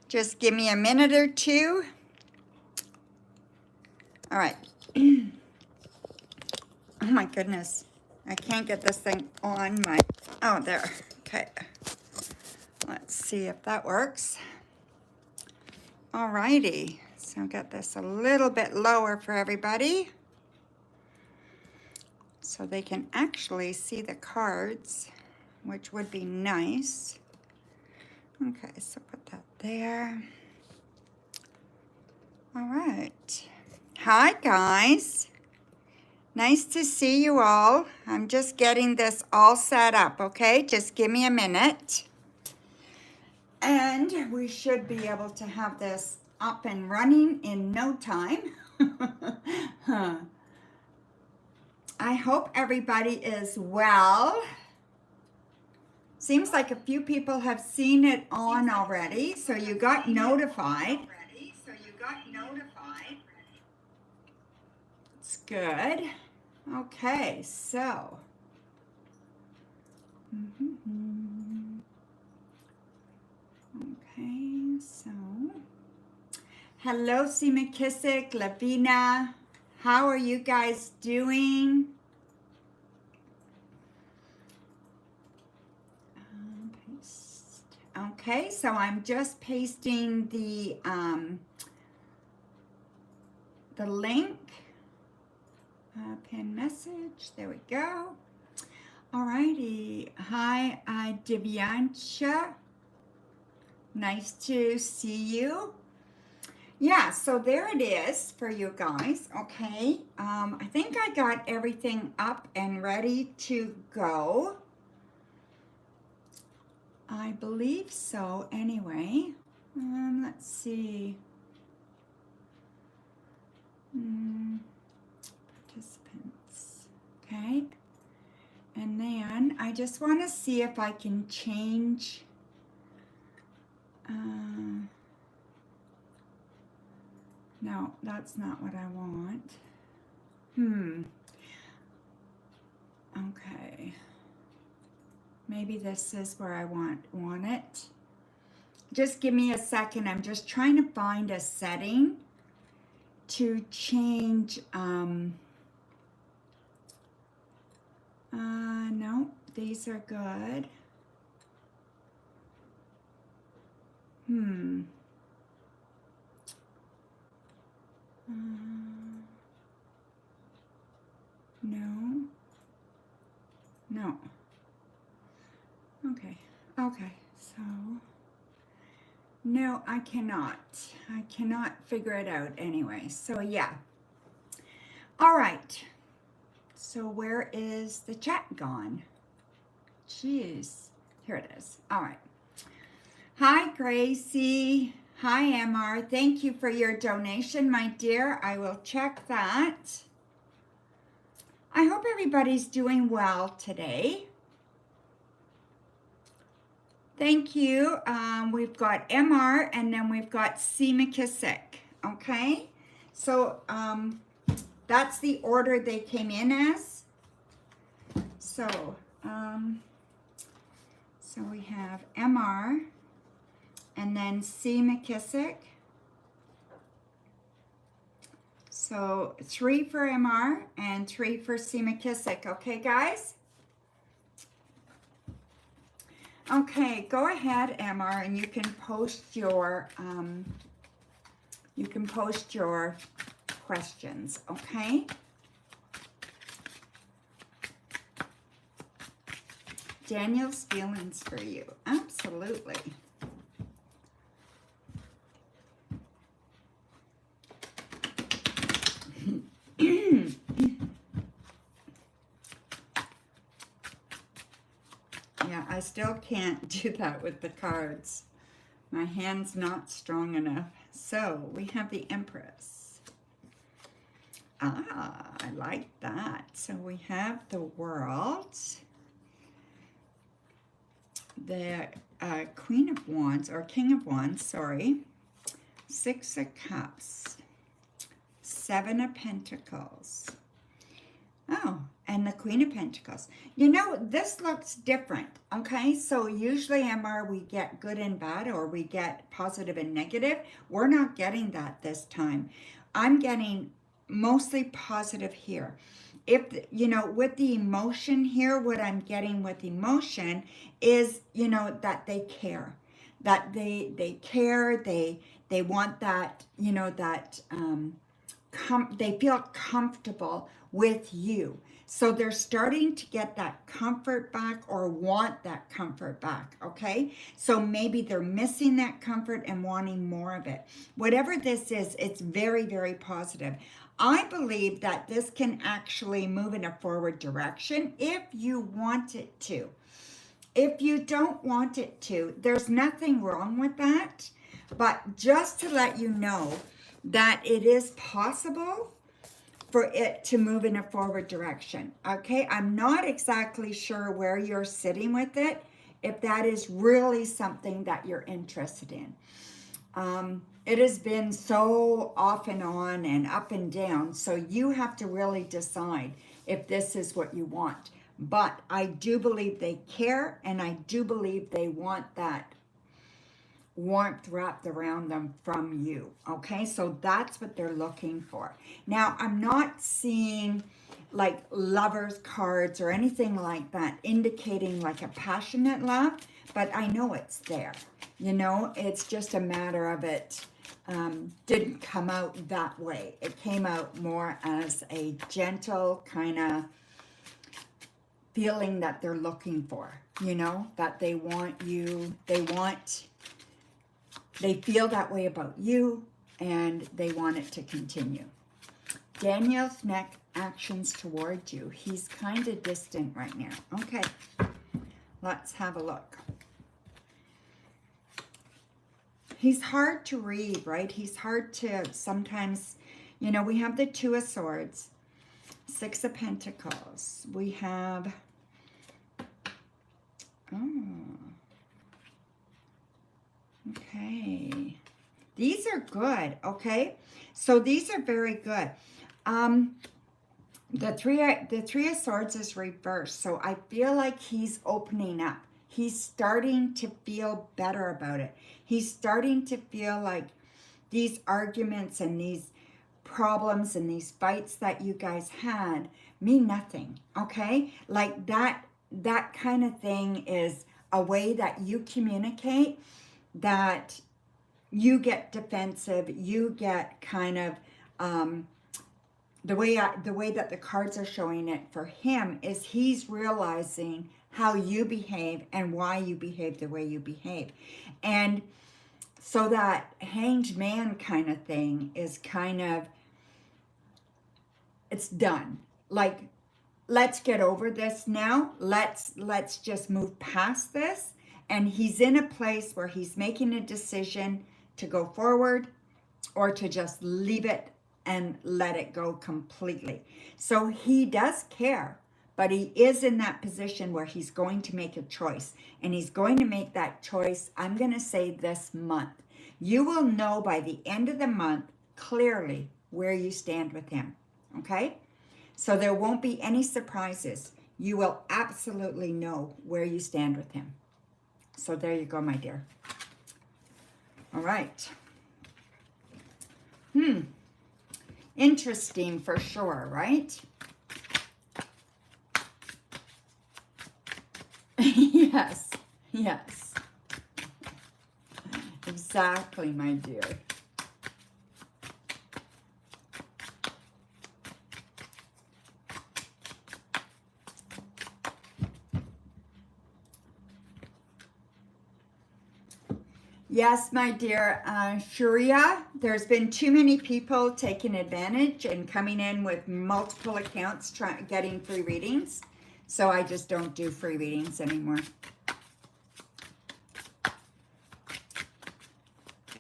Just give me a minute or two. All right. Oh my goodness. I can't get this thing on my, oh, there. Okay. Let's see if that works. All righty. So I'll get this a little bit lower for everybody so they can actually see the cards, which would be nice. Okay, so put that there. All right. Hi, guys. Nice to see you all. I'm just getting this all set up, okay? Just give me a minute. And we should be able to have this up and running in no time. I hope everybody is well. Seems like a few people have seen it on already, so you got notified. It's good. Okay, so. Okay, so. Hello, C. McKissick, Lavina. How are you guys doing? Paste. Okay, so I'm just pasting the link. Pin message. There we go. All righty. Hi, Divyansha. Nice to see you. Yeah, so there it is for you guys. Okay. I think I got everything up and ready to go. I believe so anyway. Let's see. Participants. Okay. And then I just want to see if I can change. No, that's not what I want. Okay. Maybe this is where I want it. Just give me a second. I'm just trying to find a setting to change. No, these are good. No. Okay, so, no, I cannot figure it out anyway, so yeah. All right, so where is the chat gone? Jeez, here it is. All right. Hi, Gracie. Hi, MR. Thank you for your donation, my dear. I will check that. I hope everybody's doing well today. Thank you. We've got MR and then we've got C. McKissick. Okay, so that's the order they came in as. So, so we have MR and then C. McKissick. So 3 for MR and 3 for C. McKissick. Okay, guys? Okay, go ahead, MR, and you can post your questions, okay? Daniel's feelings for you. Absolutely. Yeah, I still can't do that with the cards. My hand's not strong enough. So we have the Empress. Ah, I like that. So we have the World, the Queen of Wands, or King of Wands, sorry, 6 of Cups, 7 of Pentacles, Oh, and the Queen of Pentacles. You know, this looks different, okay? So usually, MR, we get good and bad, or we get positive and negative. We're not getting that this time. I'm getting mostly positive here. If, you know, with the emotion here, what I'm getting with emotion is, you know, that they care. That they care, they want that, you know, that they feel comfortable with you. So they're starting to get that comfort back, or want that comfort back, okay? So maybe they're missing that comfort and wanting more of it. Whatever this is, it's very, very positive. I believe that this can actually move in a forward direction if you want it to. If you don't want it to, there's nothing wrong with that. But just to let you know that it is possible for it to move in a forward direction. Okay, I'm not exactly sure where you're sitting with it, if that is really something that you're interested in. It has been so off and on and up and down, so you have to really decide if this is what you want. But I do believe they care, and I do believe they want that warmth wrapped around them from you. Okay, so that's what they're looking for. Now, I'm not seeing like lovers cards or anything like that indicating like a passionate love, but I know it's there. You know, it's just a matter of it didn't come out that way. It came out more as a gentle kind of feeling that they're looking for, you know, that they want you, they feel that way about you, and they want it to continue. Daniel's neck actions toward you. He's kind of distant right now. Okay, let's have a look. He's hard to read, right? He's hard to sometimes, you know, we have the Two of Swords, Six of Pentacles. We have, okay. These are good, okay? So these are very good. The three of Swords is reversed, so I feel like he's opening up. He's starting to feel better about it. He's starting to feel like these arguments and these problems and these fights that you guys had mean nothing, okay? Like that kind of thing is a way that you communicate, that you get defensive, you get kind of the way that the cards are showing it for him is he's realizing how you behave and why you behave the way you behave. And so that hanged man kind of thing is kind of, it's done. Like, let's get over this now. Let's just move past this. And he's in a place where he's making a decision to go forward or to just leave it and let it go completely. So he does care, but he is in that position where he's going to make a choice. And he's going to make that choice, I'm going to say, this month. You will know by the end of the month clearly where you stand with him. Okay? So there won't be any surprises. You will absolutely know where you stand with him. So there you go, my dear. All right. Interesting for sure, right? Yes, yes. Exactly, my dear. Yes, my dear Shuria, there's been too many people taking advantage and coming in with multiple accounts getting free readings. So I just don't do free readings anymore.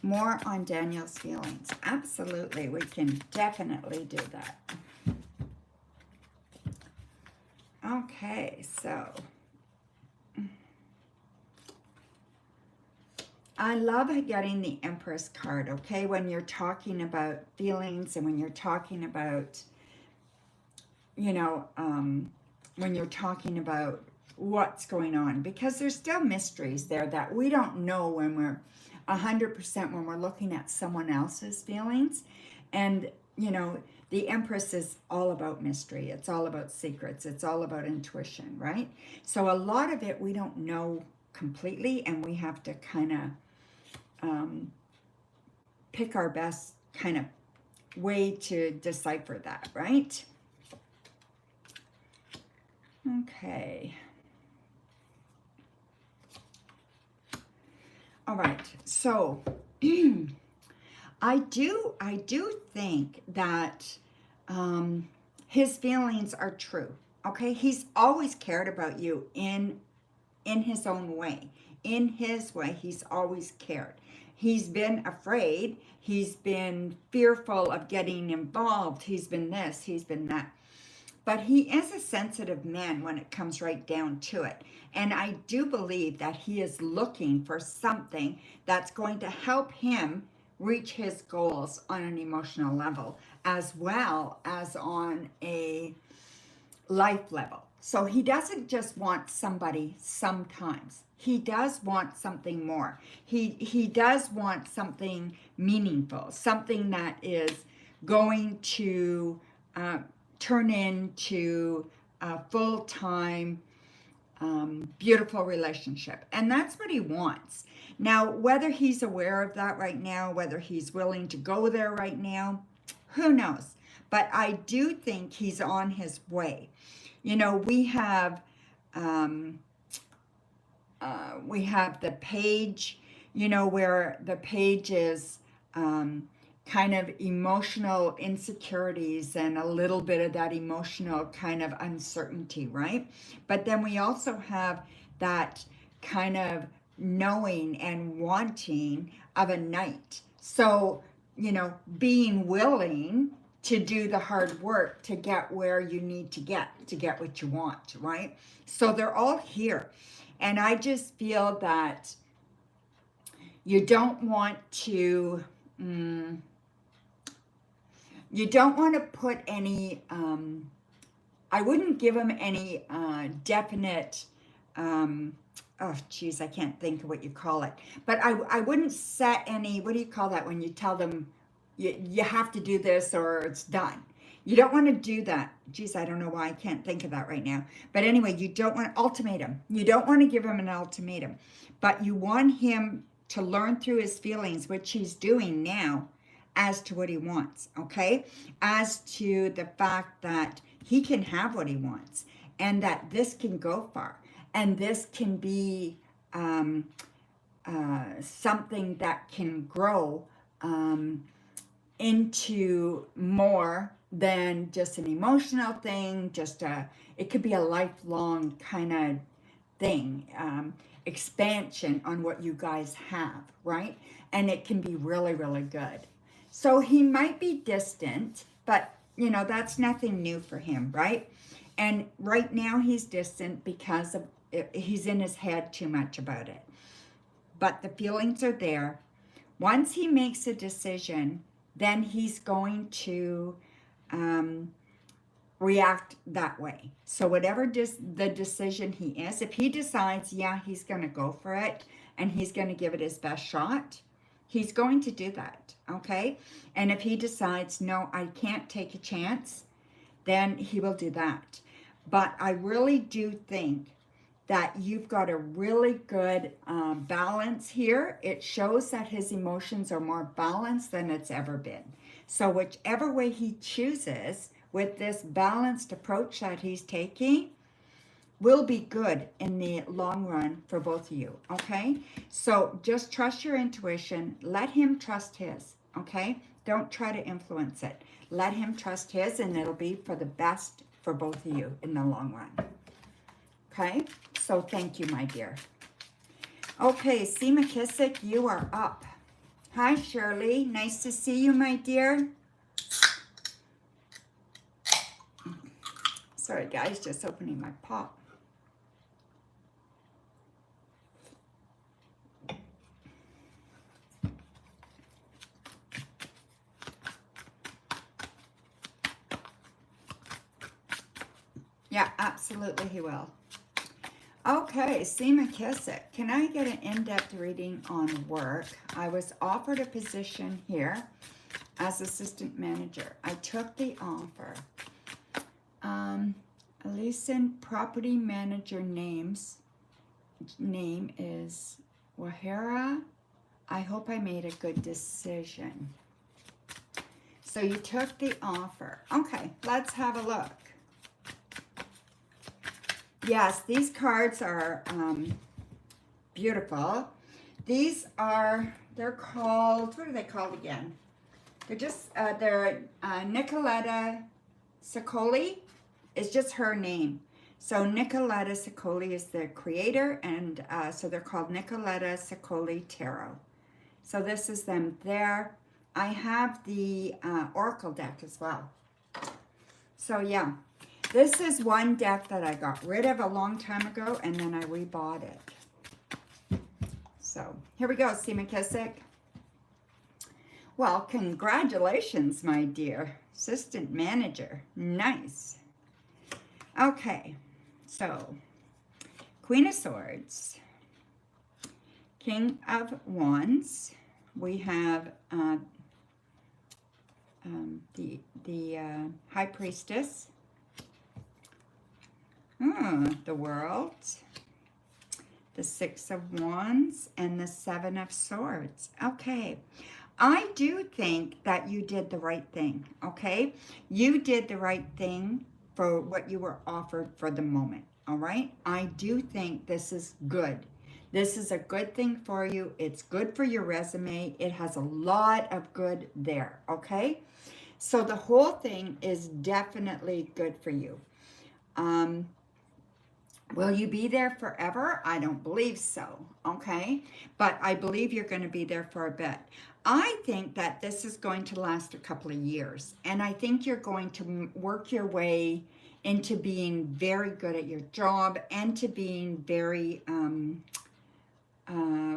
More on Daniel's feelings. Absolutely, we can definitely do that. Okay, so I love getting the Empress card, okay? When you're talking about feelings and when you're talking about, you know, when you're talking about what's going on, because there's still mysteries there that we don't know when we're 100% when we're looking at someone else's feelings. And, you know, the Empress is all about mystery. It's all about secrets. It's all about intuition, right? So a lot of it we don't know completely, and we have to kind of pick our best kind of way to decipher that, right? Okay. All right. So I do think that his feelings are true. Okay, he's always cared about you in his own way. In his way, he's always cared. He's been afraid. He's been fearful of getting involved. He's been this, he's been that. But he is a sensitive man when it comes right down to it. And I do believe that he is looking for something that's going to help him reach his goals on an emotional level, as well as on a life level. So he doesn't just want somebody sometimes. He does want something more. He does want something meaningful, something that is going to turn into a full-time, beautiful relationship. And that's what he wants. Now, whether he's aware of that right now, whether he's willing to go there right now, who knows? But I do think he's on his way. You know, we have the page, you know, where the page is kind of emotional insecurities and a little bit of that emotional kind of uncertainty, right? But then we also have that kind of knowing and wanting of a knight. So, you know, being willing to do the hard work to get where you need to get what you want, right? So they're all here. And I just feel that you don't want to put any, I wouldn't give them any definite, oh geez, I can't think of what you call it. But I wouldn't set any, what do you call that when you tell them you have to do this or it's done? You don't want to do that. Geez, I don't know why I can't think of that right now. But anyway, you don't want ultimatum. You don't want to give him an ultimatum. But you want him to learn through his feelings, which he's doing now, as to what he wants, okay? As to the fact that he can have what he wants, and that this can go far, and this can be something that can grow into more than just an emotional thing, it could be a lifelong kind of thing, expansion on what you guys have, right? And it can be really, really good. So he might be distant, but you know, that's nothing new for him, right? And right now he's distant because of he's in his head too much about it. But the feelings are there. Once he makes a decision, then he's going to react that way. So whatever the decision he is, if he decides, yeah, he's going to go for it and he's going to give it his best shot, he's going to do that, okay? And if he decides, no, I can't take a chance, then he will do that. But I really do think that you've got a really good balance here. It shows that his emotions are more balanced than it's ever been. So whichever way he chooses with this balanced approach that he's taking will be good in the long run for both of you, okay? So just trust your intuition. Let him trust his, okay? Don't try to influence it. Let him trust his, and it'll be for the best for both of you in the long run. Okay? So thank you, my dear. Okay, C. McKissick, you are up. Hi, Shirley. Nice to see you, my dear. Sorry, guys, just opening my pop. Yeah, absolutely he will. Okay, see McKissick. Can I get an in-depth reading on work? I was offered a position here as assistant manager. I took the offer. Elysian property manager name is Wahara. I hope I made a good decision. So you took the offer. Okay, let's have a look. Yes, these cards are beautiful. These are, they're called, what are they called again? They're just, they're Nicoletta Sicoli. It's just her name. So Nicoletta Sicoli is the creator, and so they're called Nicoletta Sicoli Tarot. So this is them there. I have the Oracle deck as well. So yeah, this is one deck that I got rid of a long time ago, and then I rebought it. So here we go, see McKissick. Well, congratulations, my dear. Assistant manager. Nice. Okay, so Queen of Swords, King of Wands. We have the High Priestess, the World, the Six of Wands, and the Seven of Swords. Okay, I do think that you did the right thing, okay? You did the right thing for what you were offered for the moment, all right? I do think this is good. This is a good thing for you. It's good for your resume. It has a lot of good there, okay? So the whole thing is definitely good for you. Will you be there forever? I don't believe so, okay? But I believe you're going to be there for a bit. I think that this is going to last a couple of years, and I think you're going to work your way into being very good at your job and to being very,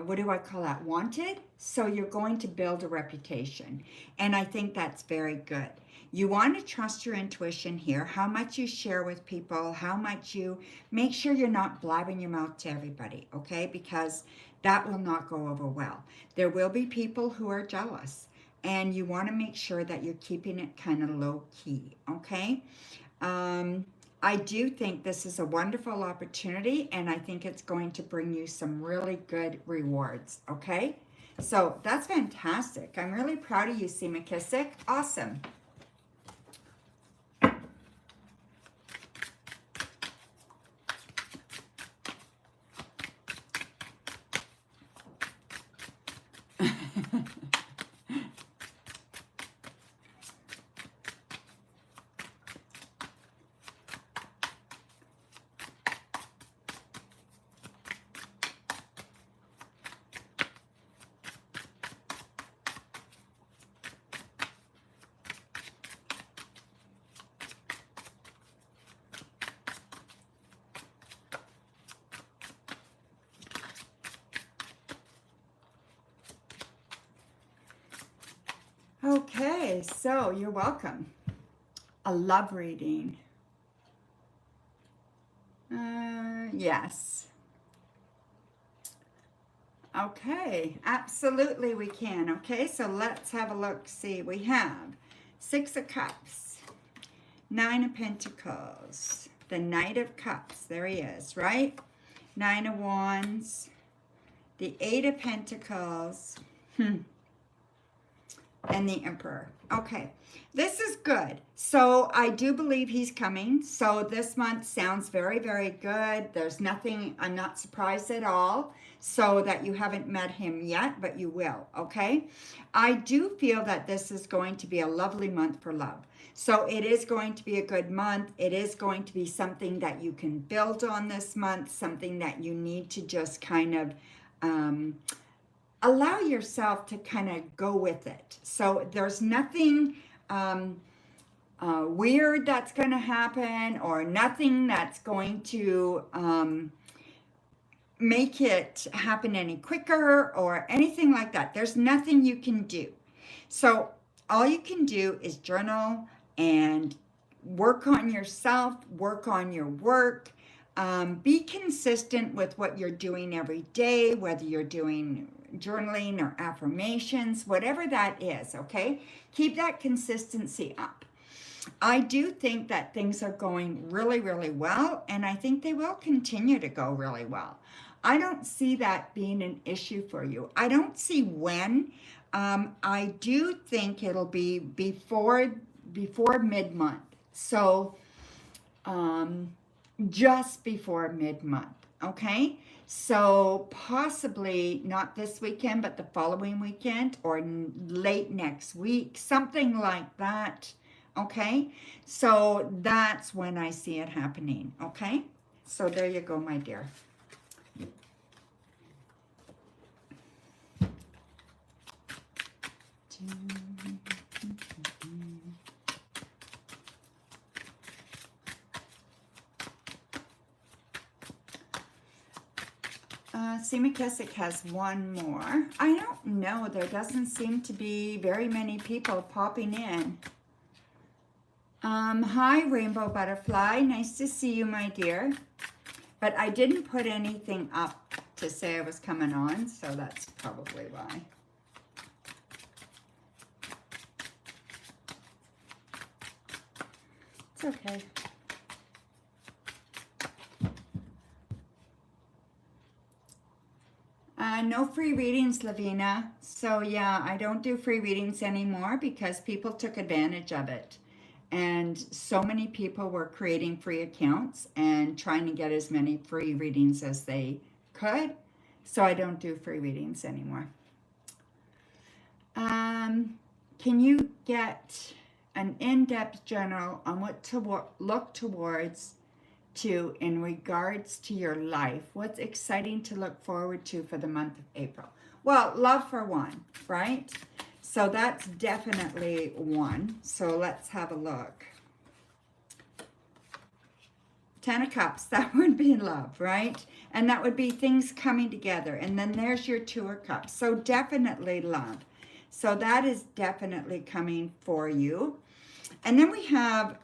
what do I call that, wanted? So you're going to build a reputation, and I think that's very good. You want to trust your intuition here, how much you share with people, how much you make sure you're not blabbing your mouth to everybody, okay? Because that will not go over well. There will be people who are jealous, and you want to make sure that you're keeping it kind of low key, okay? I do think this is a wonderful opportunity, and I think it's going to bring you some really good rewards, okay? So that's fantastic. I'm really proud of you, C. McKissick. Awesome. Okay, so you're welcome. A love reading. Yes. Okay, absolutely we can. Okay, so let's have a look. See, we have Six of Cups, Nine of Pentacles, the Knight of Cups. There he is, right? Nine of Wands, the Eight of Pentacles, and the Emperor. Okay, this is good. So I do believe he's coming. So this month sounds very, very good. There's nothing, I'm not surprised at all. So that you haven't met him yet, but you will, okay? I do feel that this is going to be a lovely month for love. So it is going to be a good month. It is going to be something that you can build on this month, something that you need to just kind of allow yourself to kind of go with it. So there's nothing weird that's going to happen, or nothing that's going to make it happen any quicker or anything like that. There's nothing you can do. So all you can do is journal and work on yourself, work on your work. Be consistent with what you're doing every day, whether you're doing journaling or affirmations, whatever that is, okay? Keep that consistency up. I do think that things are going really, really well, and I think they will continue to go really well. I don't see that being an issue for you. I don't see when. I do think it'll be before mid-month. So just before mid-month, okay? So possibly not this weekend, but the following weekend or late next week, something like that, okay? So that's when I see it happening, okay? So there you go, my dear. See, McKissick has one more. I don't know. There doesn't seem to be very many people popping in. Hi, Rainbow Butterfly. Nice to see you, my dear. But I didn't put anything up to say I was coming on, so that's probably why. It's okay. No free readings, Lavina. So yeah, I don't do free readings anymore because people took advantage of it. And so many people were creating free accounts and trying to get as many free readings as they could. So I don't do free readings anymore. Can you get an in-depth journal on what to look towards in regards to your life? What's exciting to look forward to for the month of April? Well, love for one, right? So that's definitely one. So let's have a look. 10 of Cups, that would be love, right? And that would be things coming together. And then there's your 2 of Cups. So definitely love. So that is definitely coming for you. And then we have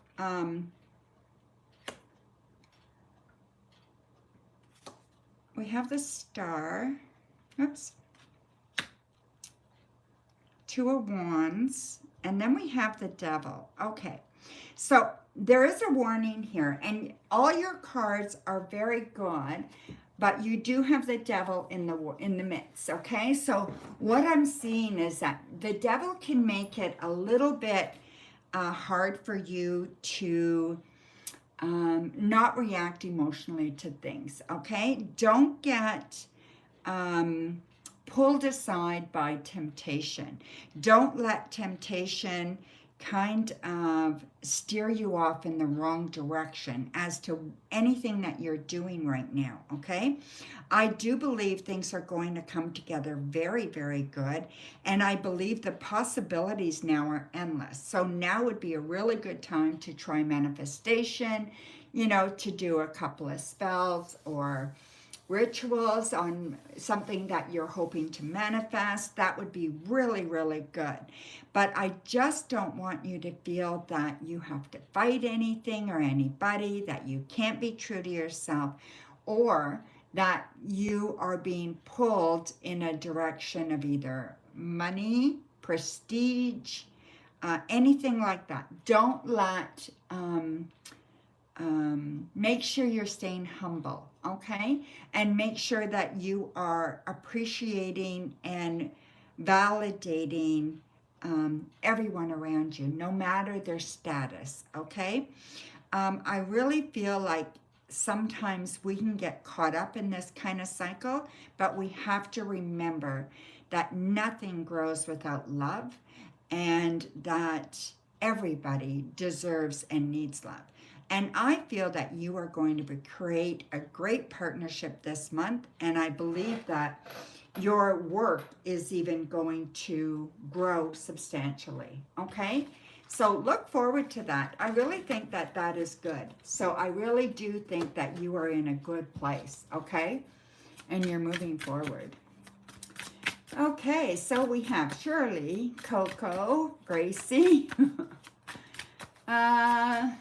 the Star. Oops. 2 of Wands. And then we have the Devil. Okay. So there is a warning here. And all your cards are very good. But you do have the Devil in the midst. Okay. So what I'm seeing is that the Devil can make it a little bit hard for you to not react emotionally to things, okay? Don't get pulled aside by temptation. Don't let temptation kind of steer you off in the wrong direction as to anything that you're doing right now, okay? I do believe things are going to come together very, very good, and I believe the possibilities now are endless. So now would be a really good time to try manifestation, you know, to do a couple of spells or rituals on something that you're hoping to manifest. That would be really, really good. But I just don't want you to feel that you have to fight anything or anybody, that you can't be true to yourself, or that you are being pulled in a direction of either money, prestige, anything like that. Don't let make sure you're staying humble, okay? And make sure that you are appreciating and validating everyone around you, no matter their status, okay? I really feel like sometimes we can get caught up in this kind of cycle, but we have to remember that nothing grows without love and that everybody deserves and needs love. And I feel that you are going to create a great partnership this month. And I believe that your work is even going to grow substantially. Okay? So look forward to that. I really think that that is good. So I really do think that you are in a good place. Okay? And you're moving forward. Okay, so we have Shirley, Coco, Gracie. Yeah,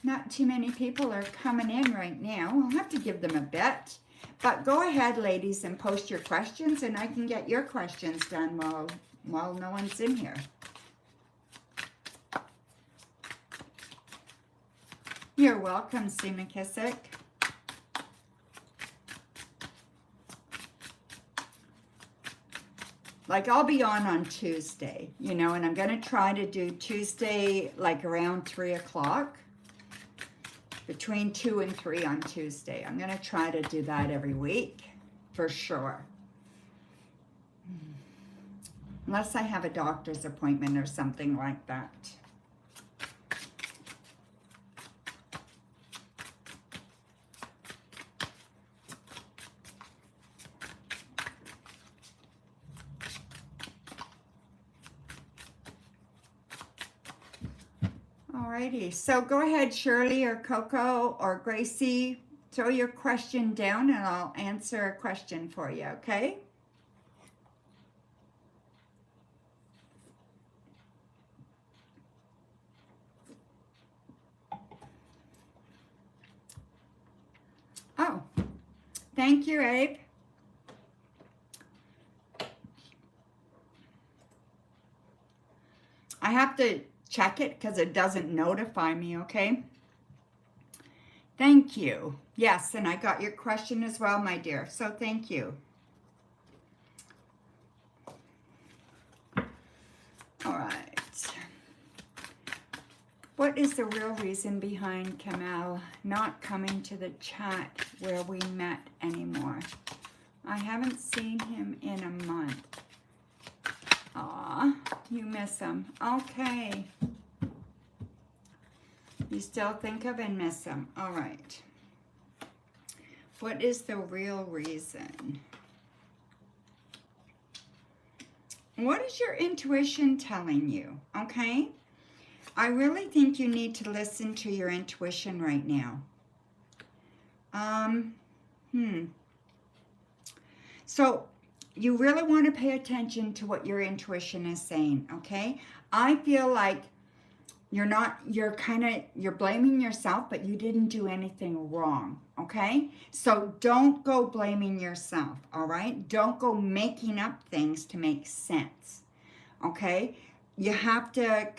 not too many people are coming in right now. I'll have to give them a bit. But go ahead, ladies, and post your questions, and I can get your questions done while no one's in here. You're welcome, Sue McKissick. Like, I'll be on Tuesday, you know, and I'm going to try to do Tuesday like around 3 o'clock. Between 2 and 3 on Tuesday. I'm going to try to do that every week for sure. Unless I have a doctor's appointment or something like that. Alrighty, so go ahead, Shirley or Coco or Gracie, throw your question down and I'll answer a question for you, okay? Oh, thank you, Abe. I have to check it because it doesn't notify me, okay? Thank you. Yes, and I got your question as well, my dear, so thank you. All right. What is the real reason behind Kamal not coming to the chat where we met anymore? I haven't seen him in a month. Aw, you miss him. Okay. You still think of and miss him. All right. What is the real reason? What is your intuition telling you? Okay? I really think you need to listen to your intuition right now. So you really want to pay attention to what your intuition is saying, okay? I feel like you're blaming yourself, but you didn't do anything wrong, okay? So don't go blaming yourself, all right? Don't go making up things to make sense, okay? You have to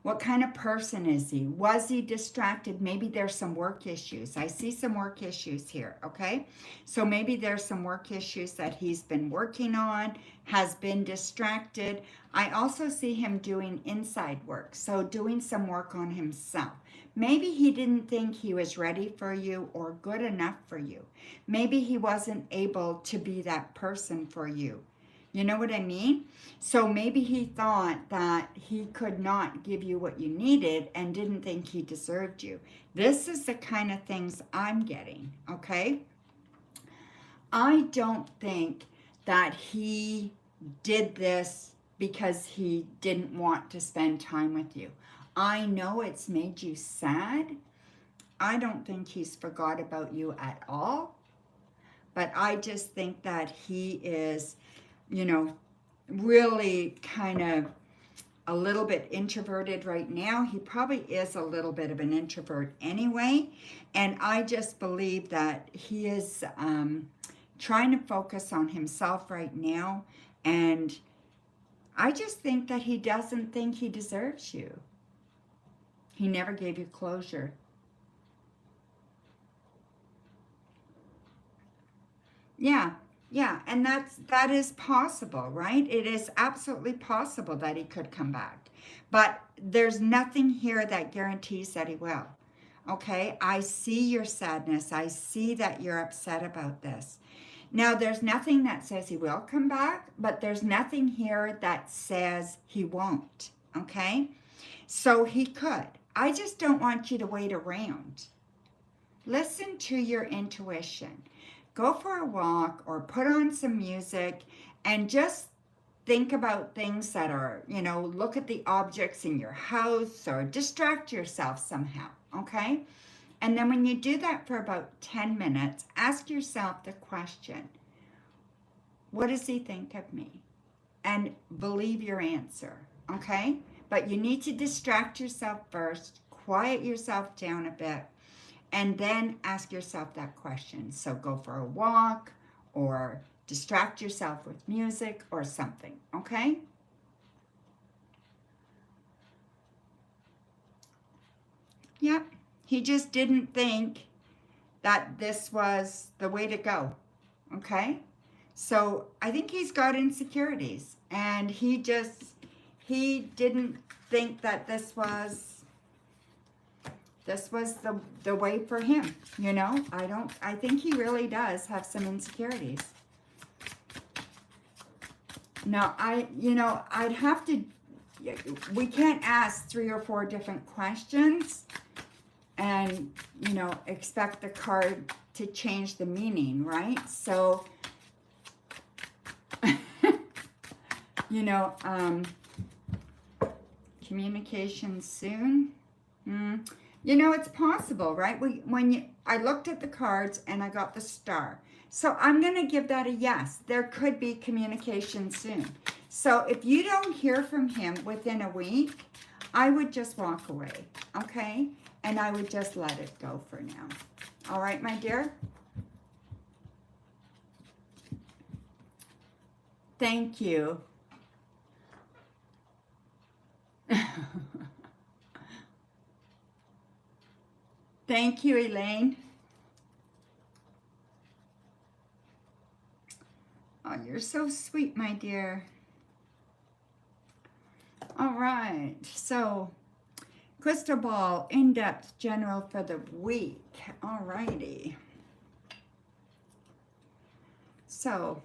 what kind of person is he? Was he distracted? Maybe there's some work issues. I see some work issues here, okay? So maybe there's some work issues that he's been working on, has been distracted. I also see him doing inside work, so doing some work on himself. Maybe he didn't think he was ready for you or good enough for you. Maybe he wasn't able to be that person for you. You know what I mean? So maybe he thought that he could not give you what you needed and didn't think he deserved you. This is the kind of things I'm getting, okay? I don't think that he did this because he didn't want to spend time with you. I know it's made you sad. I don't think he's forgot about you at all. But I just think that he is, you know, really kind of a little bit introverted right now. He probably is a little bit of an introvert anyway. And I just believe that he is trying to focus on himself right now. And I just think that he doesn't think he deserves you. He never gave you closure. Yeah. Yeah, and that is possible, right? It is absolutely possible that he could come back. But there's nothing here that guarantees that he will. Okay? I see your sadness. I see that you're upset about this. Now, there's nothing that says he will come back, but there's nothing here that says he won't. Okay? So he could. I just don't want you to wait around. Listen to your intuition. Go for a walk or put on some music and just think about things that are, you know, look at the objects in your house or distract yourself somehow, okay? And then when you do that for about 10 minutes, ask yourself the question, what does he think of me? And believe your answer, okay? But you need to distract yourself first, quiet yourself down a bit, and then ask yourself that question. So go for a walk or distract yourself with music or something, okay? Yep, he just didn't think that this was the way to go, okay? So I think he's got insecurities, and he didn't think that this was the way for him, you know? I think he really does have some insecurities. Now, I'd have to, we can't ask 3 or 4 different questions and, expect the card to change the meaning, right? So, communication soon. It's possible, right? I looked at the cards and I got the star. So I'm going to give that a yes. There could be communication soon. So if you don't hear from him within a week, I would just walk away, okay? And I would just let it go for now. All right, my dear? Thank you. Thank you, Elaine. Oh, you're so sweet, my dear. All right, so crystal ball, in-depth general for the week. All righty. So,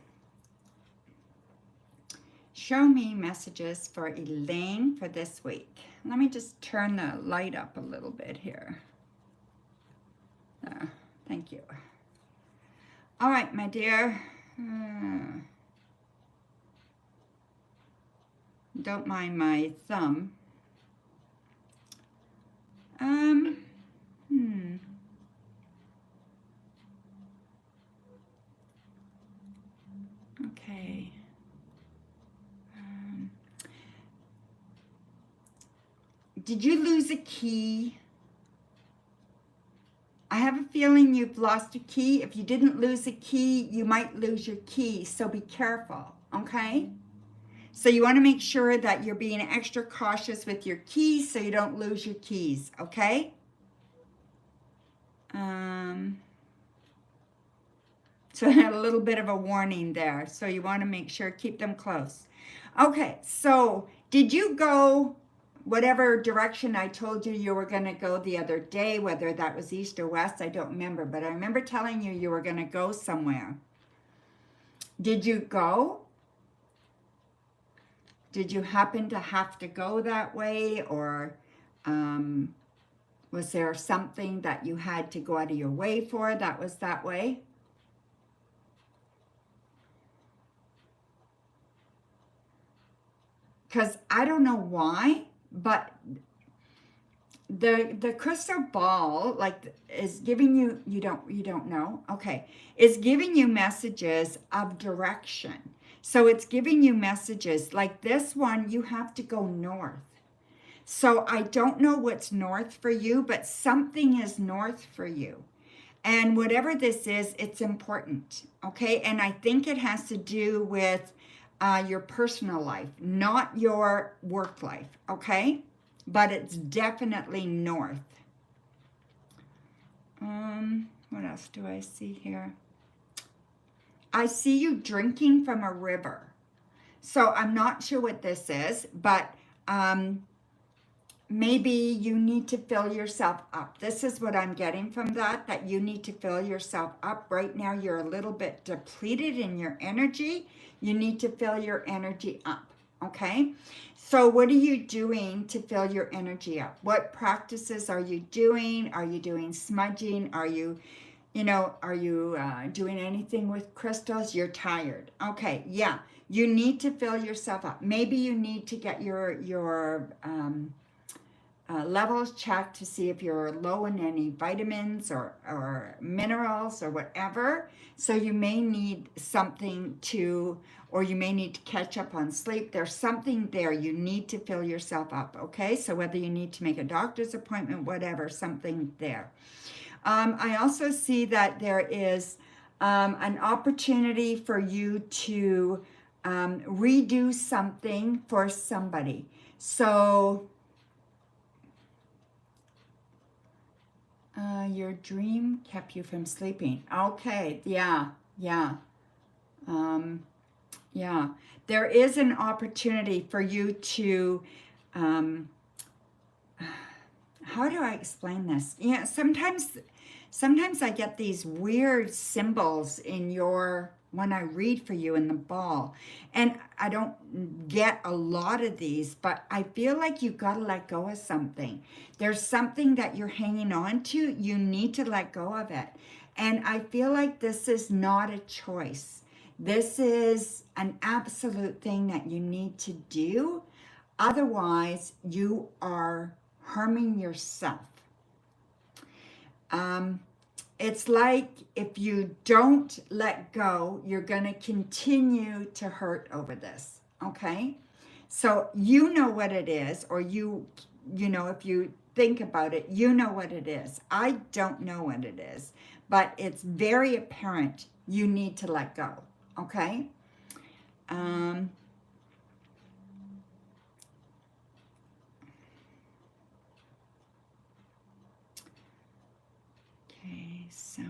show me messages for Elaine for this week. Let me just turn the light up a little bit here. There, thank you. All right, my dear. Don't mind my thumb. Okay. Did you lose a key? I have a feeling you've lost a key. If you didn't lose a key, you might lose your key. So be careful, okay? So you want to make sure that you're being extra cautious with your keys so you don't lose your keys, okay? So I had a little bit of a warning there. So you want to make sure, keep them close. Okay, so did you go whatever direction I told you were going to go the other day, whether that was east or west, I don't remember. But I remember telling you were going to go somewhere. Did you go? Did you happen to have to go that way, or was there something that you had to go out of your way for that was that way? Because I don't know why, but the crystal ball is giving you don't know, okay, is giving you messages of direction. So it's giving you messages like this one, you have to go north. So I don't know what's north for you, but something is north for you. And whatever this is, it's important, okay? And I think it has to do with your personal life, not your work life, okay? But it's definitely north. What else do I see here? I see you drinking from a river. So I'm not sure what this is, but maybe you need to fill yourself up. This is what I'm getting from that you need to fill yourself up. Right now, you're a little bit depleted in your energy. You need to fill your energy up, okay? So what are you doing to fill your energy up? What practices are you doing? Are you doing smudging? Are you doing anything with crystals? You're tired. Okay, yeah. You need to fill yourself up. Maybe you need to get your levels checked to see if you're low in any vitamins or minerals or whatever. So you may need something to, or you may need to catch up on sleep. There's something there. You need to fill yourself up, okay? So whether you need to make a doctor's appointment, whatever, something there. I also see that there is an opportunity for you to redo something for somebody. So your dream kept you from sleeping. Okay, yeah, yeah, yeah. There is an opportunity for you to, how do I explain this? Yeah, sometimes I get these weird symbols in your, when I read for you in the ball. And I don't get a lot of these, but I feel like you got to let go of something. There's something that you're hanging on to. You need to let go of it. And I feel like this is not a choice. This is an absolute thing that you need to do. Otherwise, you are harming yourself. It's like if you don't let go, you're going to continue to hurt over this, okay? So you know what it is, or you know, if you think about it, you know what it is. I don't know what it is, but it's very apparent you need to let go, okay? Okay, so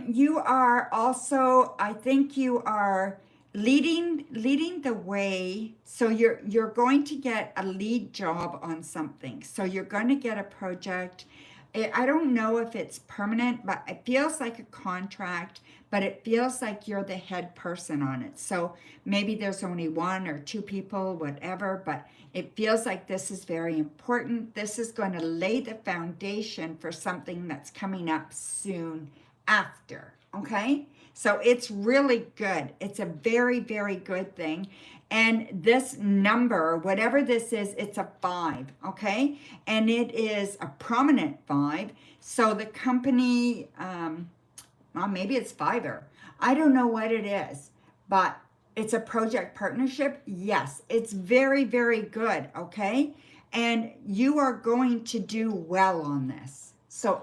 you are also, I think you are leading the way. So you're going to get a lead job on something. So you're going to get a project. I don't know if it's permanent, but it feels like a contract, but it feels like you're the head person on it. So maybe there's only one or two people, whatever, but it feels like this is very important. This is going to lay the foundation for something that's coming up soon after, okay? So it's really good. It's a very, very good thing. And this number, whatever this is, it's a 5, okay? And it is a prominent 5. So the company, well, maybe it's Fiverr. I don't know what it is, but it's a project partnership. Yes, it's very, very good, okay? And you are going to do well on this. So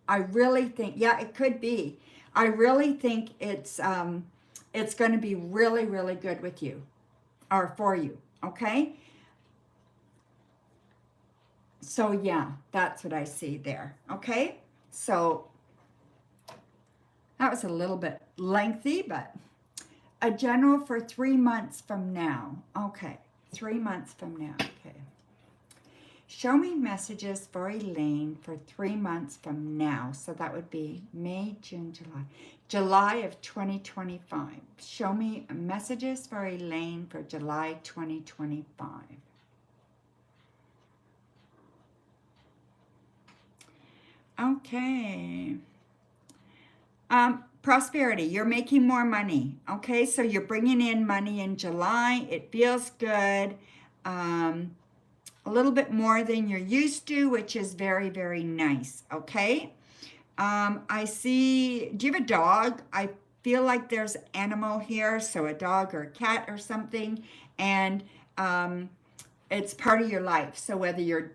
I really think, yeah, it could be. I really think it's going to be really, really good with you or for you, okay? So yeah, that's what I see there, okay? So that was a little bit lengthy, but a general for 3 months from now. Okay, 3 months from now, okay. Show me messages for Elaine for 3 months from now. So that would be May, June, July. July of 2025. Show me messages for Elaine for July 2025. Okay. Prosperity. You're making more money. Okay, so you're bringing in money in July. It feels good. A little bit more than you're used to, which is very, very nice, okay? I see, do you have a dog? I feel like there's animal here, so a dog or a cat or something, and it's part of your life. So whether you're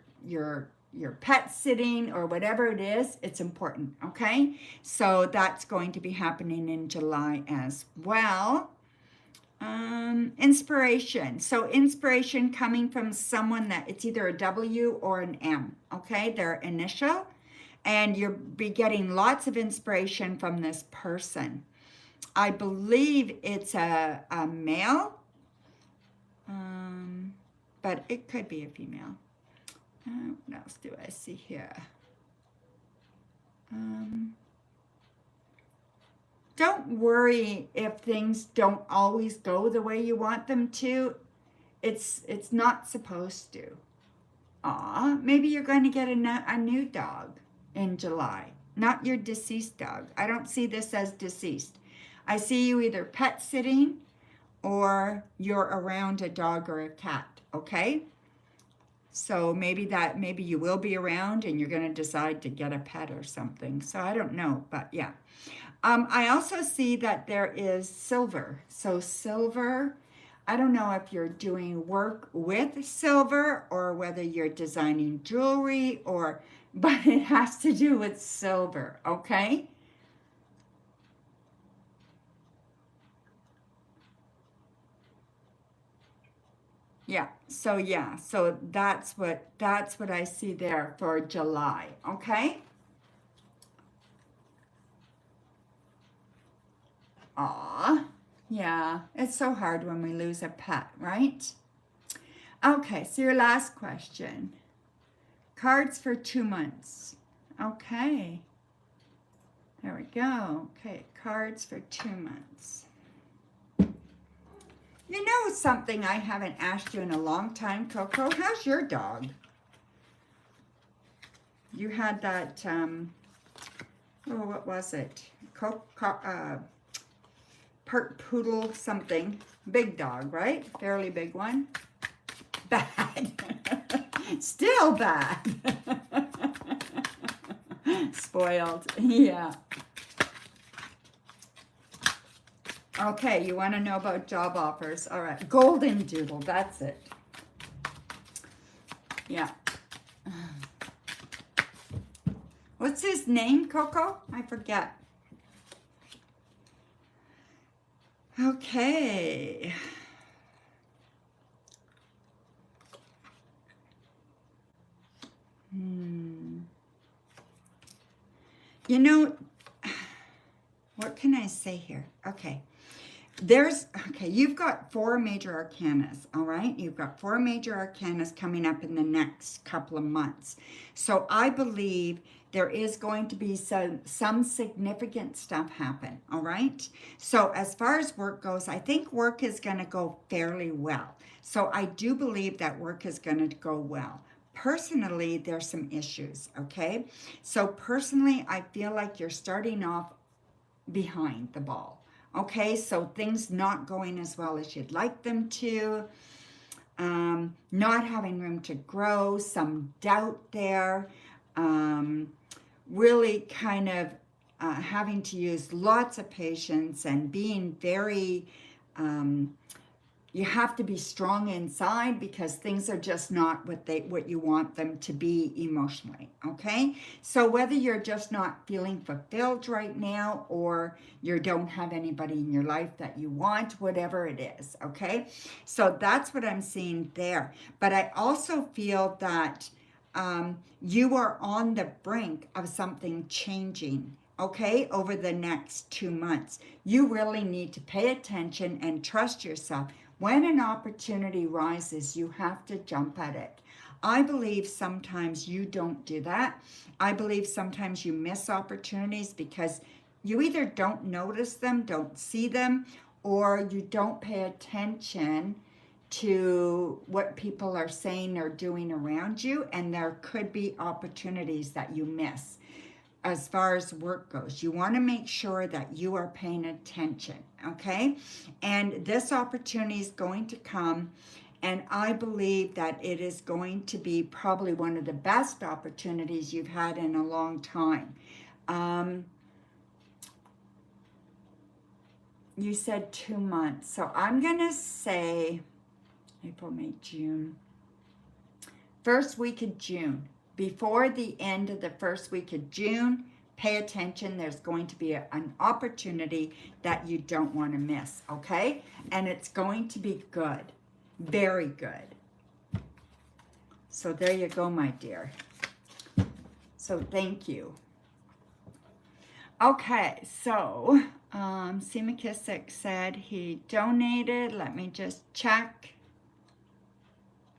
pet sitting or whatever it is, it's important, okay? So that's going to be happening in July as well. Inspiration. So inspiration coming from someone that it's either a W or an M, okay? Their initial. And you'll be getting lots of inspiration from this person. I believe it's a male, but it could be a female. What else do I see here? Don't worry if things don't always go the way you want them to. It's not supposed to. Maybe you're going to get a new dog in July. Not your deceased dog. I don't see this as deceased. I see you either pet sitting or you're around a dog or a cat, okay? So maybe you will be around and you're going to decide to get a pet or something. So I don't know, but yeah. I also see that there is silver. So silver, I don't know if you're doing work with silver or whether you're designing jewelry or, but it has to do with silver, okay? Yeah, so that's what I see there for July, okay? Aw, yeah, it's so hard when we lose a pet, right? Okay, so your last question. Cards for 2 months. Okay, there we go. Okay, cards for 2 months. You know something I haven't asked you in a long time, Coco? How's your dog? You had that, oh, what was it? Part poodle something. Big dog, right? Fairly big one. Bad. Still bad. Spoiled. Yeah. Okay, you want to know about job offers. All right. Golden Doodle, that's it. Yeah. What's his name, Coco? I forget. Okay. You know, what can I say here? Okay. You've got 4 major arcanas, all right? You've got 4 major arcanas coming up in the next couple of months. So I believe there is going to be some significant stuff happen, all right? So as far as work goes, I think work is going to go fairly well. So I do believe that work is going to go well. Personally, there's some issues, okay? So personally, I feel like you're starting off behind the ball. Okay, so things not going as well as you'd like them to, not having room to grow, some doubt there, really kind of having to use lots of patience and being very, you have to be strong inside because things are just not what you want them to be emotionally, okay? So whether you're just not feeling fulfilled right now or you don't have anybody in your life that you want, whatever it is, okay? So that's what I'm seeing there. But I also feel that you are on the brink of something changing, okay, over the next 2 months. You really need to pay attention and trust yourself. When an opportunity rises, you have to jump at it. I believe sometimes you don't do that. I believe sometimes you miss opportunities because you either don't notice them, don't see them, or you don't pay attention to what people are saying or doing around you, and there could be opportunities that you miss. As far as work goes, you want to make sure that you are paying attention, okay? And this opportunity is going to come, and I believe that it is going to be probably one of the best opportunities you've had in a long time. You said 2 months, so I'm going to say April, May, June. First week of June. Before the end of the first week of June, pay attention. There's going to be an opportunity that you don't want to miss, okay? And it's going to be good, very good. So there you go, my dear. So thank you. Okay, so C. McKissick said he donated. Let me just check.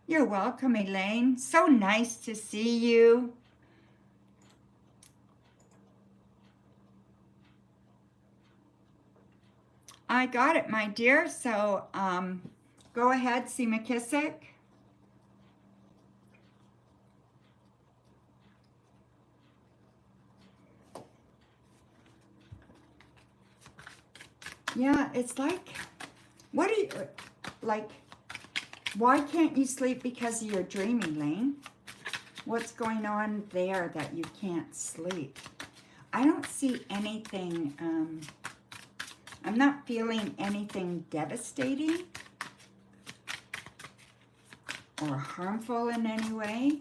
You're welcome, Elaine. So nice to see you. I got it, my dear. So go ahead, C. McKissick. Yeah, it's like, what are you, like, Why can't you sleep? Because of your dream, Elaine. What's going on there that you can't sleep? I don't see anything, I'm not feeling anything devastating or harmful in any way.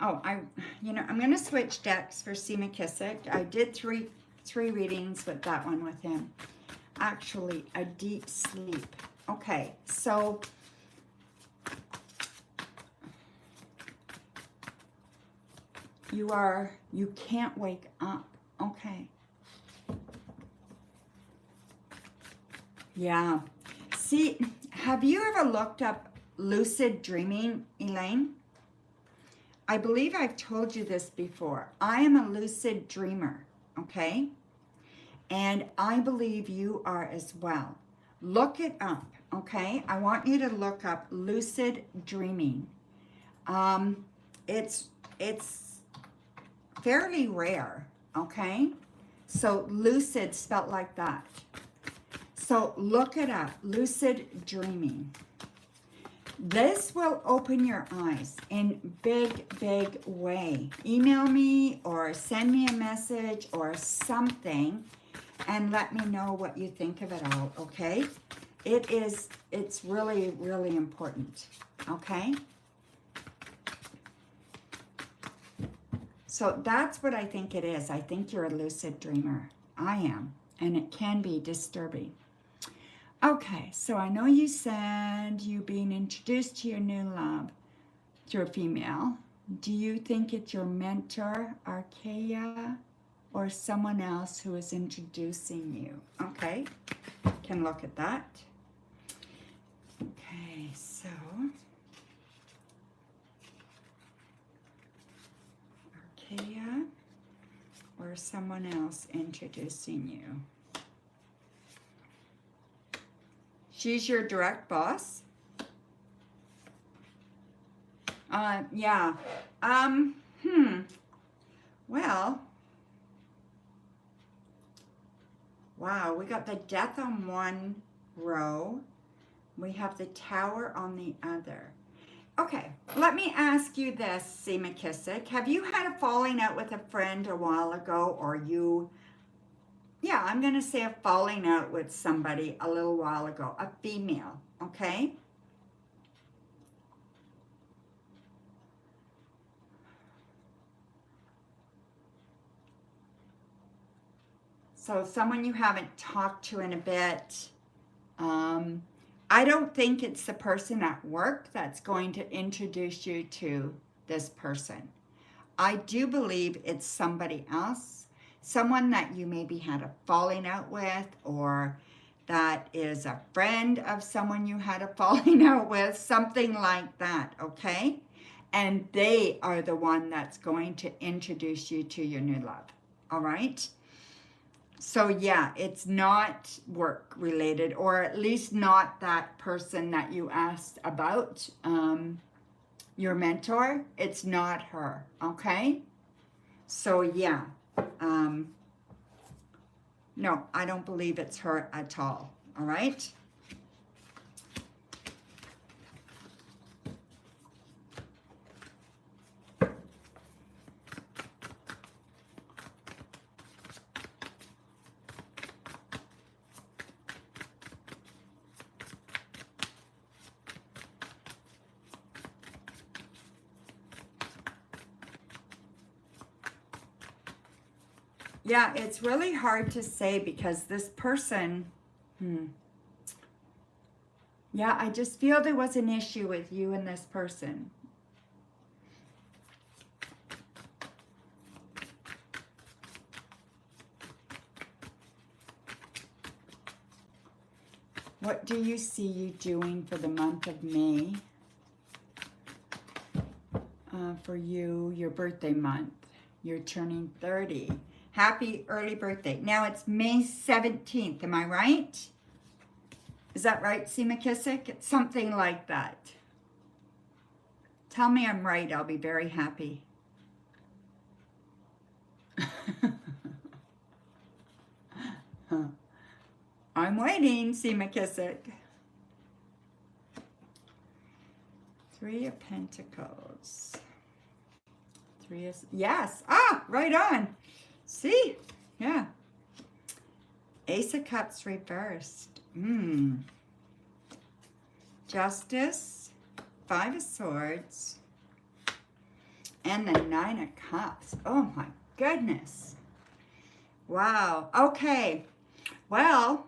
Oh, I'm going to switch decks for C. McKissick. I did three readings with that one with him. Actually, a deep sleep. Okay, so you can't wake up. Okay. Yeah. See, have you ever looked up lucid dreaming, Elaine? I believe I've told you this before. I am a lucid dreamer, okay? And I believe you are as well. Look it up, okay? I want you to look up lucid dreaming. It's fairly rare, okay? So lucid spelled like that. So look it up, lucid dreaming. This will open your eyes in big, big way. Email me or send me a message or something and let me know what you think of it all, okay? It's really, really important, okay? So that's what I think it is. I think you're a lucid dreamer. I am, and it can be disturbing. Okay, so I know you said you being introduced to your new love through a female. Do you think it's your mentor, Archaea, or someone else who is introducing you? Okay, can look at that. Okay, so Archaea or someone else introducing you. She's your direct boss. Yeah. Well, wow, we got the death on one row. We have the tower on the other. Okay, let me ask you this, C. McKissick. Have you had a falling out with a friend a while ago, or yeah, I'm going to say a falling out with somebody a little while ago, a female, okay? So someone you haven't talked to in a bit. I don't think it's the person at work that's going to introduce you to this person. I do believe it's somebody else. Someone that you maybe had a falling out with, or that is a friend of someone you had a falling out with, something like that, okay? And they are the one that's going to introduce you to your new love, all right? So yeah, it's not work related, or at least not that person that you asked about, your mentor. It's not her, okay? So yeah, no, I don't believe it's her at all right? Yeah, it's really hard to say because this person, yeah, I just feel there was an issue with you and this person. What do you see you doing for the month of May? For you, your birthday month. You're turning 30. Happy early birthday. Now it's May 17th, am I right? Is that right, C. McKissick? It's something like that. Tell me I'm right, I'll be very happy. I'm waiting, see McKissick. Three of Pentacles. Three is, yes. Ah, right on. See? Yeah. Ace of Cups reversed. Justice. Five of Swords. And the Nine of Cups. Oh my goodness. Wow. Okay. Well,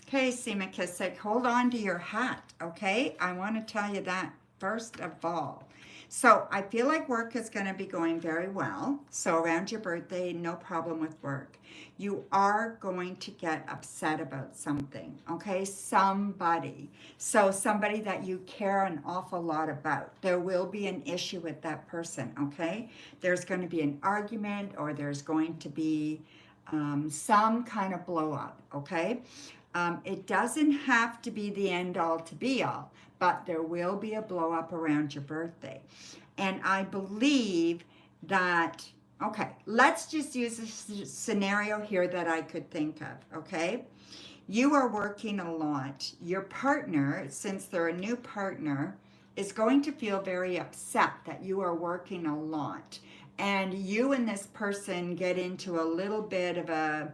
okay, C. McKissick, hold on to your hat, okay? I want to tell you that first of all. So I feel like work is going to be going very well. So around your birthday, no problem with work. You are going to get upset about something, okay? Somebody. So somebody that you care an awful lot about. There will be an issue with that person, okay? There's going to be an argument, or there's going to be some kind of blow up, okay? It doesn't have to be the end all to be all, but there will be a blow up around your birthday. And I believe that, okay, let's just use a scenario here that I could think of, okay? You are working a lot. Your partner, since they're a new partner, is going to feel very upset that you are working a lot. And you and this person get into a little bit of a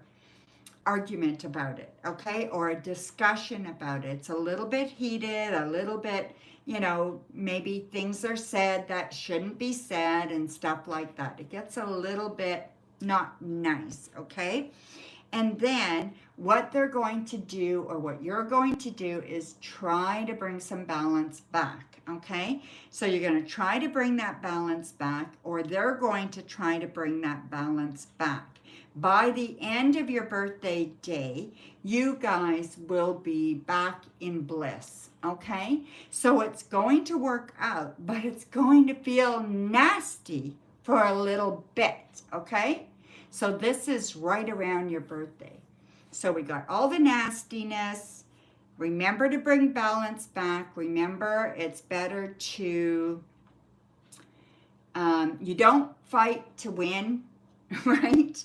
argument about it, okay? Or a discussion about it. It's a little bit heated, a little bit, you know, maybe things are said that shouldn't be said and stuff like that. It gets a little bit not nice, okay? And then what they're going to do, or what you're going to do, is try to bring some balance back, okay? So you're going to try to bring that balance back, or they're going to try to bring that balance back. By the end of your birthday day, you guys will be back in bliss, okay? So it's going to work out, but it's going to feel nasty for a little bit, okay? So this is right around your birthday. So we got all the nastiness. Remember to bring balance back. Remember, it's better to, you don't fight to win, right?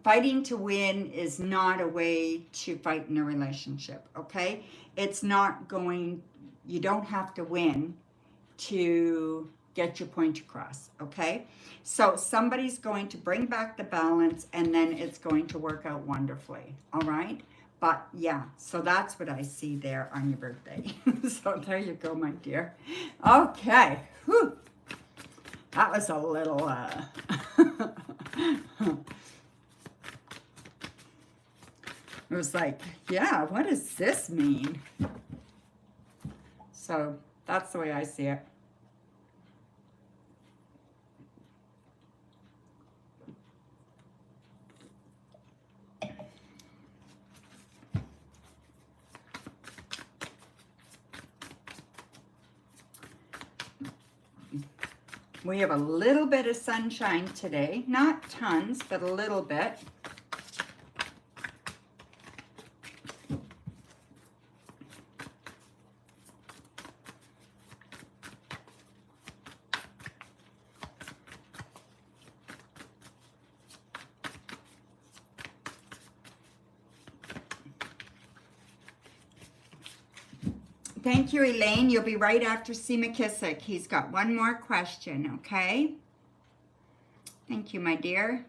Fighting to win is not a way to fight in a relationship, okay? It's not going, you don't have to win to get your point across, okay? So somebody's going to bring back the balance, and then it's going to work out wonderfully, all right? But yeah, so that's what I see there on your birthday. So there you go, my dear. Okay, whew. That was a little, it was like, yeah, what does this mean? So that's the way I see it. We have a little bit of sunshine today. Not tons, but a little bit. Thank you, Elaine. You'll be right after C. McKissick. He's got one more question, okay? Thank you, my dear.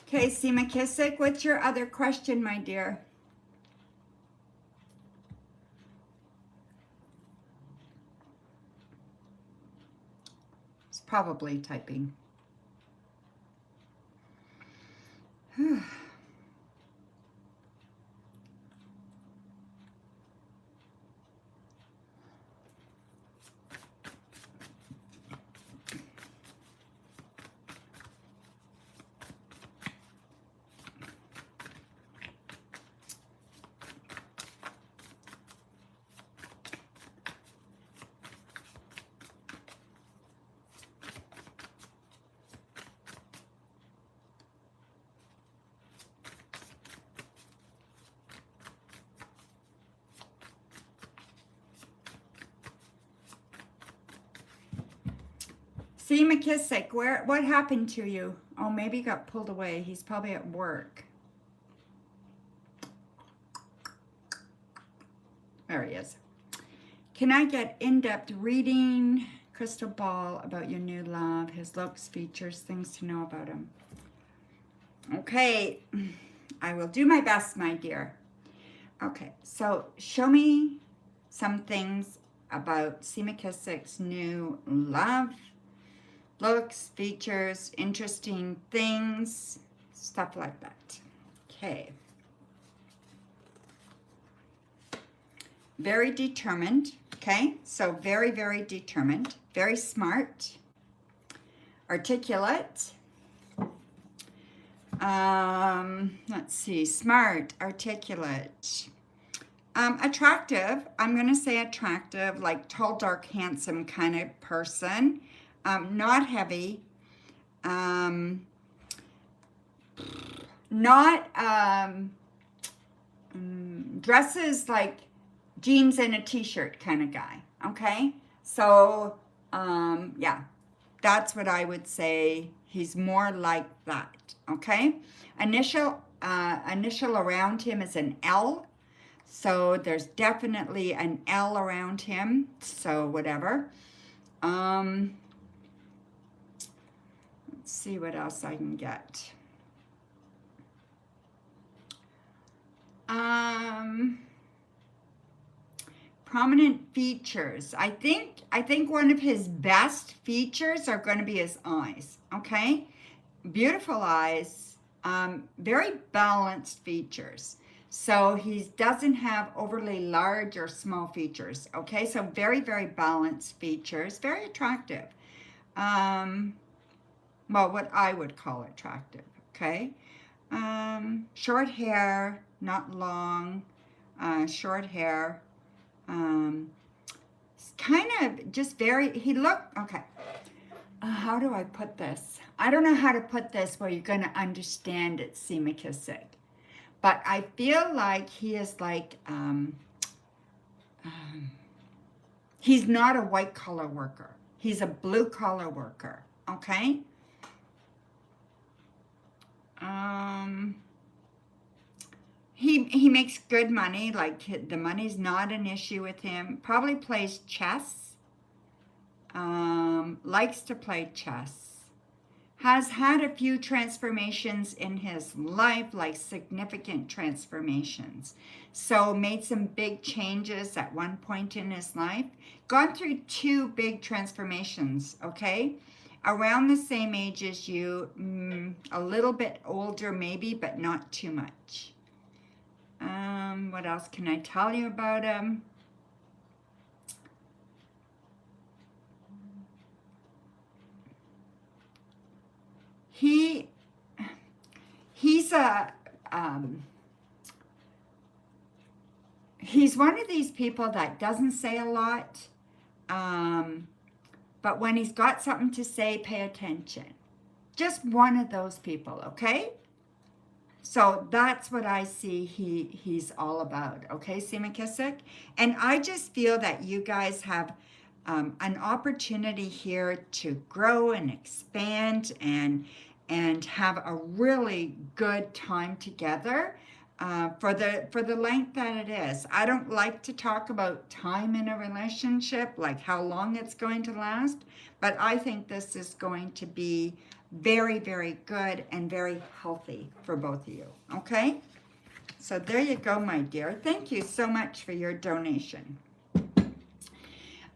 Okay, C. McKissick, what's your other question, my dear? It's probably typing. See McKissick, what happened to you? Oh, maybe he got pulled away. He's probably at work. There he is. Can I get in-depth reading, crystal ball, about your new love, his looks, features, things to know about him? Okay, I will do my best, my dear. Okay, so show me some things about C. McKissick's new love, looks, features, interesting things, stuff like that. Okay. Very determined, okay? So very, very determined, very smart, articulate. Let's see, smart, articulate, attractive. I'm going to say attractive, like tall, dark, handsome kind of person. Not heavy. Not dresses like jeans and a t-shirt kind of guy. Okay, so yeah, that's what I would say. He's more like that. Okay, initial around him is an L, so there's definitely an L around him. So whatever. Let's see what else I can get. Prominent features. I think one of his best features are going to be his eyes. Okay, beautiful eyes, very balanced features. So he doesn't have overly large or small features. Okay, so very, very balanced features, very attractive. Well, what I would call attractive. Okay, short hair, not long, short hair. Kind of just very, he looked, okay, how do I put this? I don't know how to put this where you're going to understand it, C. McKissick. But I feel like he is like, he's not a white collar worker. He's a blue collar worker, okay? He makes good money, like the money's not an issue with him. Probably plays chess, likes to play chess. Has had a few transformations in his life, like significant transformations. So made some big changes at one point in his life. Gone through 2 big transformations, okay? Around the same age as you, a little bit older maybe, but not too much. What else can I tell you about him? He's one of these people that doesn't say a lot, but when he's got something to say, pay attention. Just one of those people, okay? So that's what I see he's all about, okay, C. McKissick? And I just feel that you guys have an opportunity here to grow and expand and have a really good time together for the length that it is. I don't like to talk about time in a relationship, like how long it's going to last, but I think this is going to be very, very good and very healthy for both of you, okay? So there you go, my dear. Thank you so much for your donation.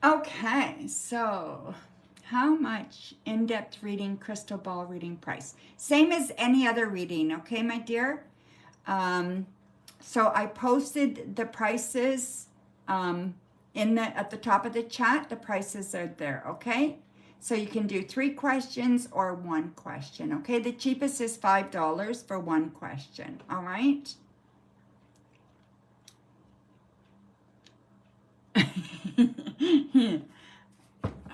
Okay, so how much in-depth reading, crystal ball reading price? Same as any other reading, okay, my dear? So I posted the prices at the top of the chat. The prices are there, okay? So you can do 3 questions or 1 question, okay? The cheapest is $5 for 1 question, all right?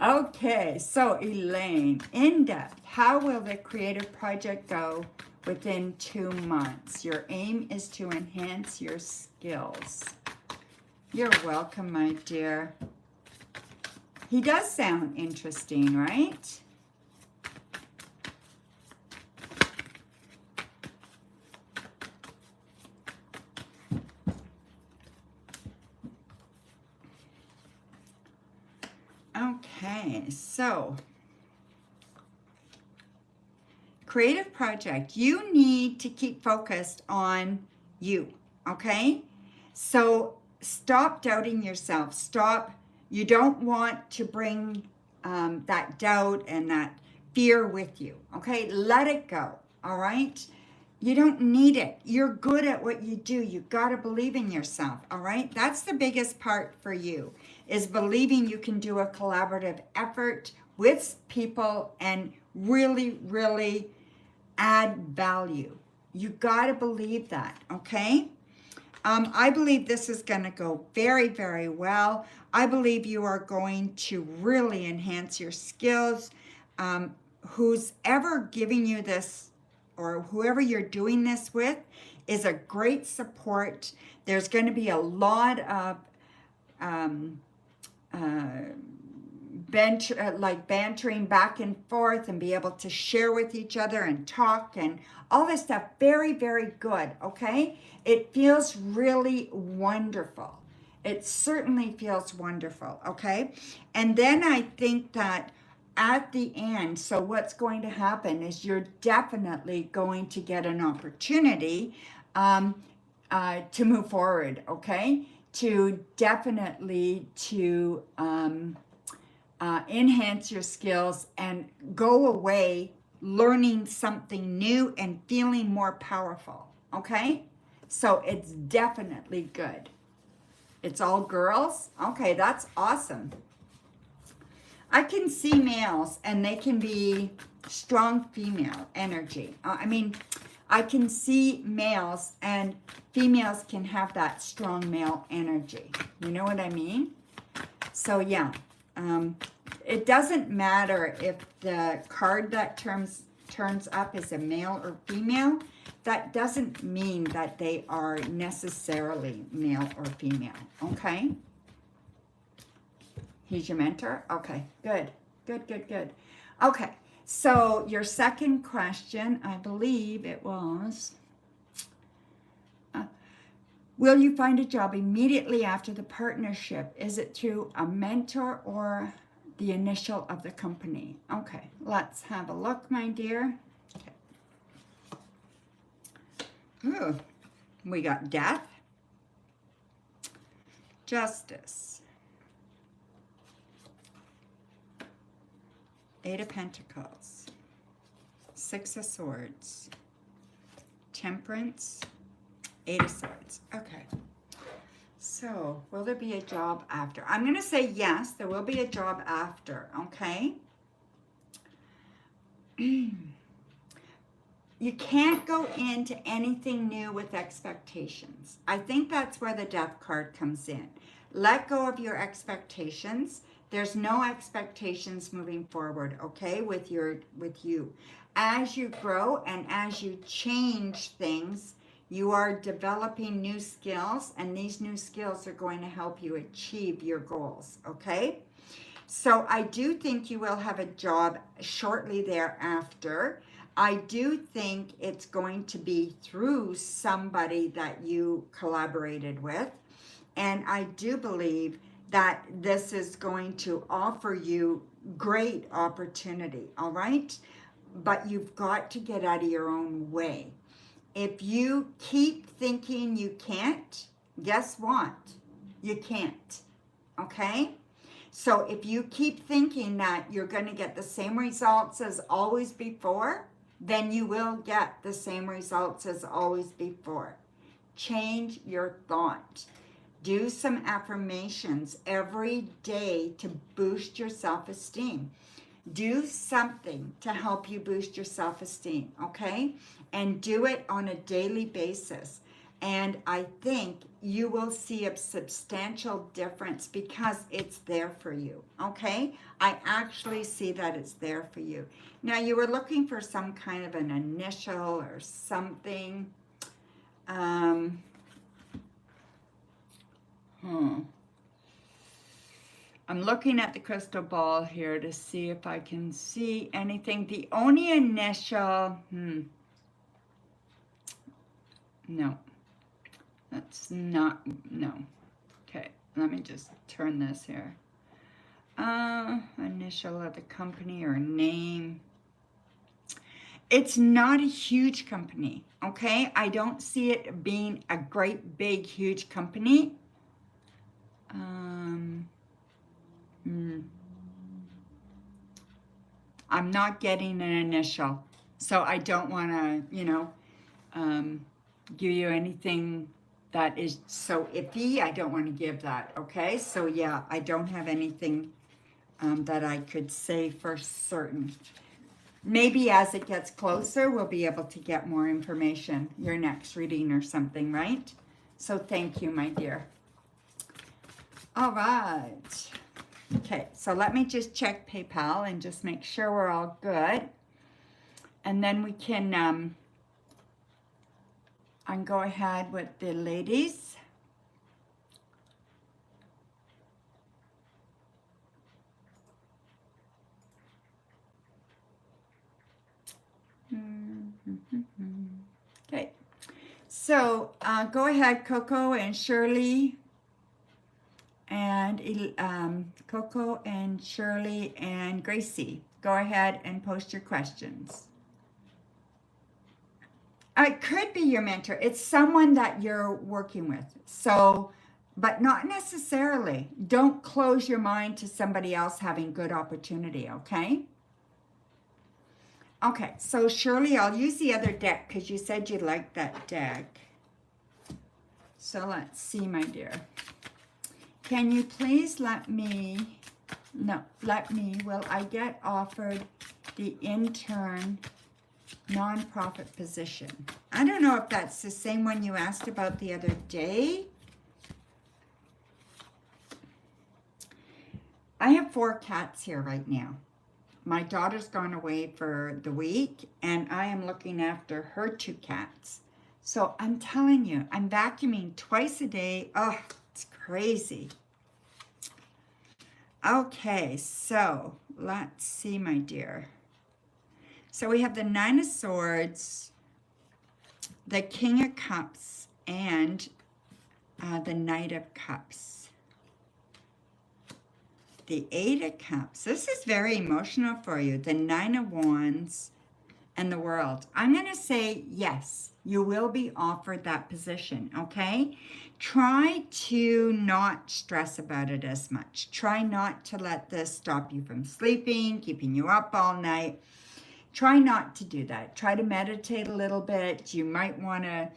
Okay, so Elaine, in depth, how will the creative project go within 2 months? Your aim is to enhance your skills. You're welcome, my dear. He does sound interesting, right? Okay, so creative project. You need to keep focused on you, okay? So stop doubting yourself. Stop. You don't want to bring that doubt and that fear with you, okay? Let it go, all right? You don't need it. You're good at what you do. You got to believe in yourself, all right? That's the biggest part for you, is believing you can do a collaborative effort with people and really, really add value. You got to believe that, okay? I believe this is going to go very, very well. I believe you are going to really enhance your skills. Who's ever giving you this, or whoever you're doing this with, is a great support. There's going to be a lot of like bantering back and forth, and be able to share with each other and talk and all this stuff. Very, very good, okay? It feels really wonderful. It certainly feels wonderful, okay? And then I think that at the end, so what's going to happen is you're definitely going to get an opportunity to move forward, okay? To definitely to enhance your skills and go away learning something new and feeling more powerful, okay? So it's definitely good. It's all girls? Okay, that's awesome. I can see males, and they can be strong female energy. I can see males, and females can have that strong male energy. You know what I mean? So yeah, it doesn't matter if the card that turns up is a male or female. That doesn't mean that they are necessarily male or female, okay? He's your mentor? Okay, good, good, good, good. Okay, so your second question, I believe it was, will you find a job immediately after the partnership? Is it through a mentor or the initial of the company? Okay, let's have a look, my dear. Okay. Ooh, we got death, justice, Eight of Pentacles, Six of Swords, Temperance, Eight of Swords. Okay. So, will there be a job after? I'm going to say yes, there will be a job after, okay? You can't go into anything new with expectations. I think that's where the Death card comes in. Let go of your expectations. There's no expectations moving forward, okay, with you. As you grow and as you change things, you are developing new skills, and these new skills are going to help you achieve your goals, okay? So I do think you will have a job shortly thereafter. I do think it's going to be through somebody that you collaborated with. And I do believe that this is going to offer you great opportunity, all right? But you've got to get out of your own way. If you keep thinking you can't, guess what? You can't, okay? So if you keep thinking that you're going to get the same results as always before, then you will get the same results as always before. Change your thought. Do some affirmations every day to boost your self-esteem. Do something to help you boost your self-esteem, okay? And do it on a daily basis. And I think you will see a substantial difference because it's there for you, okay? I actually see that it's there for you. Now, you were looking for some kind of an initial or something. I'm looking at the crystal ball here to see if I can see anything. The only initial, no. That's not, no. Okay, let me just turn this here. Initial of the company or name. It's not a huge company, okay? I don't see it being a great, big, huge company. I'm not getting an initial, so I don't want to, give you anything that is so iffy. I don't want to give that, okay? So yeah, I don't have anything that I could say for certain. Maybe as it gets closer, we'll be able to get more information, your next reading or something, right? So thank you, my dear. All right. Okay, so let me just check PayPal and just make sure we're all good. And then we can go ahead with the ladies. Okay, so go ahead, Coco and Shirley, and Coco and Shirley and Gracie. Go ahead and post your questions. It could be your mentor. It's someone that you're working with. So, but not necessarily. Don't close your mind to somebody else having good opportunity, okay? Okay, so Shirley, I'll use the other deck because you said you liked that deck. So let's see, my dear. Can you please will I get offered the intern nonprofit position? I don't know if that's the same one you asked about the other day. I have 4 cats here right now. My daughter's gone away for the week, and I am looking after her 2 cats. So I'm telling you, I'm vacuuming twice a day. Oh, it's crazy. Okay, so let's see, my dear. So we have the 9 of Swords, the King of Cups, and the Knight of Cups. The 8 of Cups. This is very emotional for you. The 9 of Wands and the World. I'm going to say yes, you will be offered that position, okay? Try to not stress about it as much. Try not to let this stop you from sleeping, keeping you up all night. Try not to do that. Try to meditate a little bit. You might want to,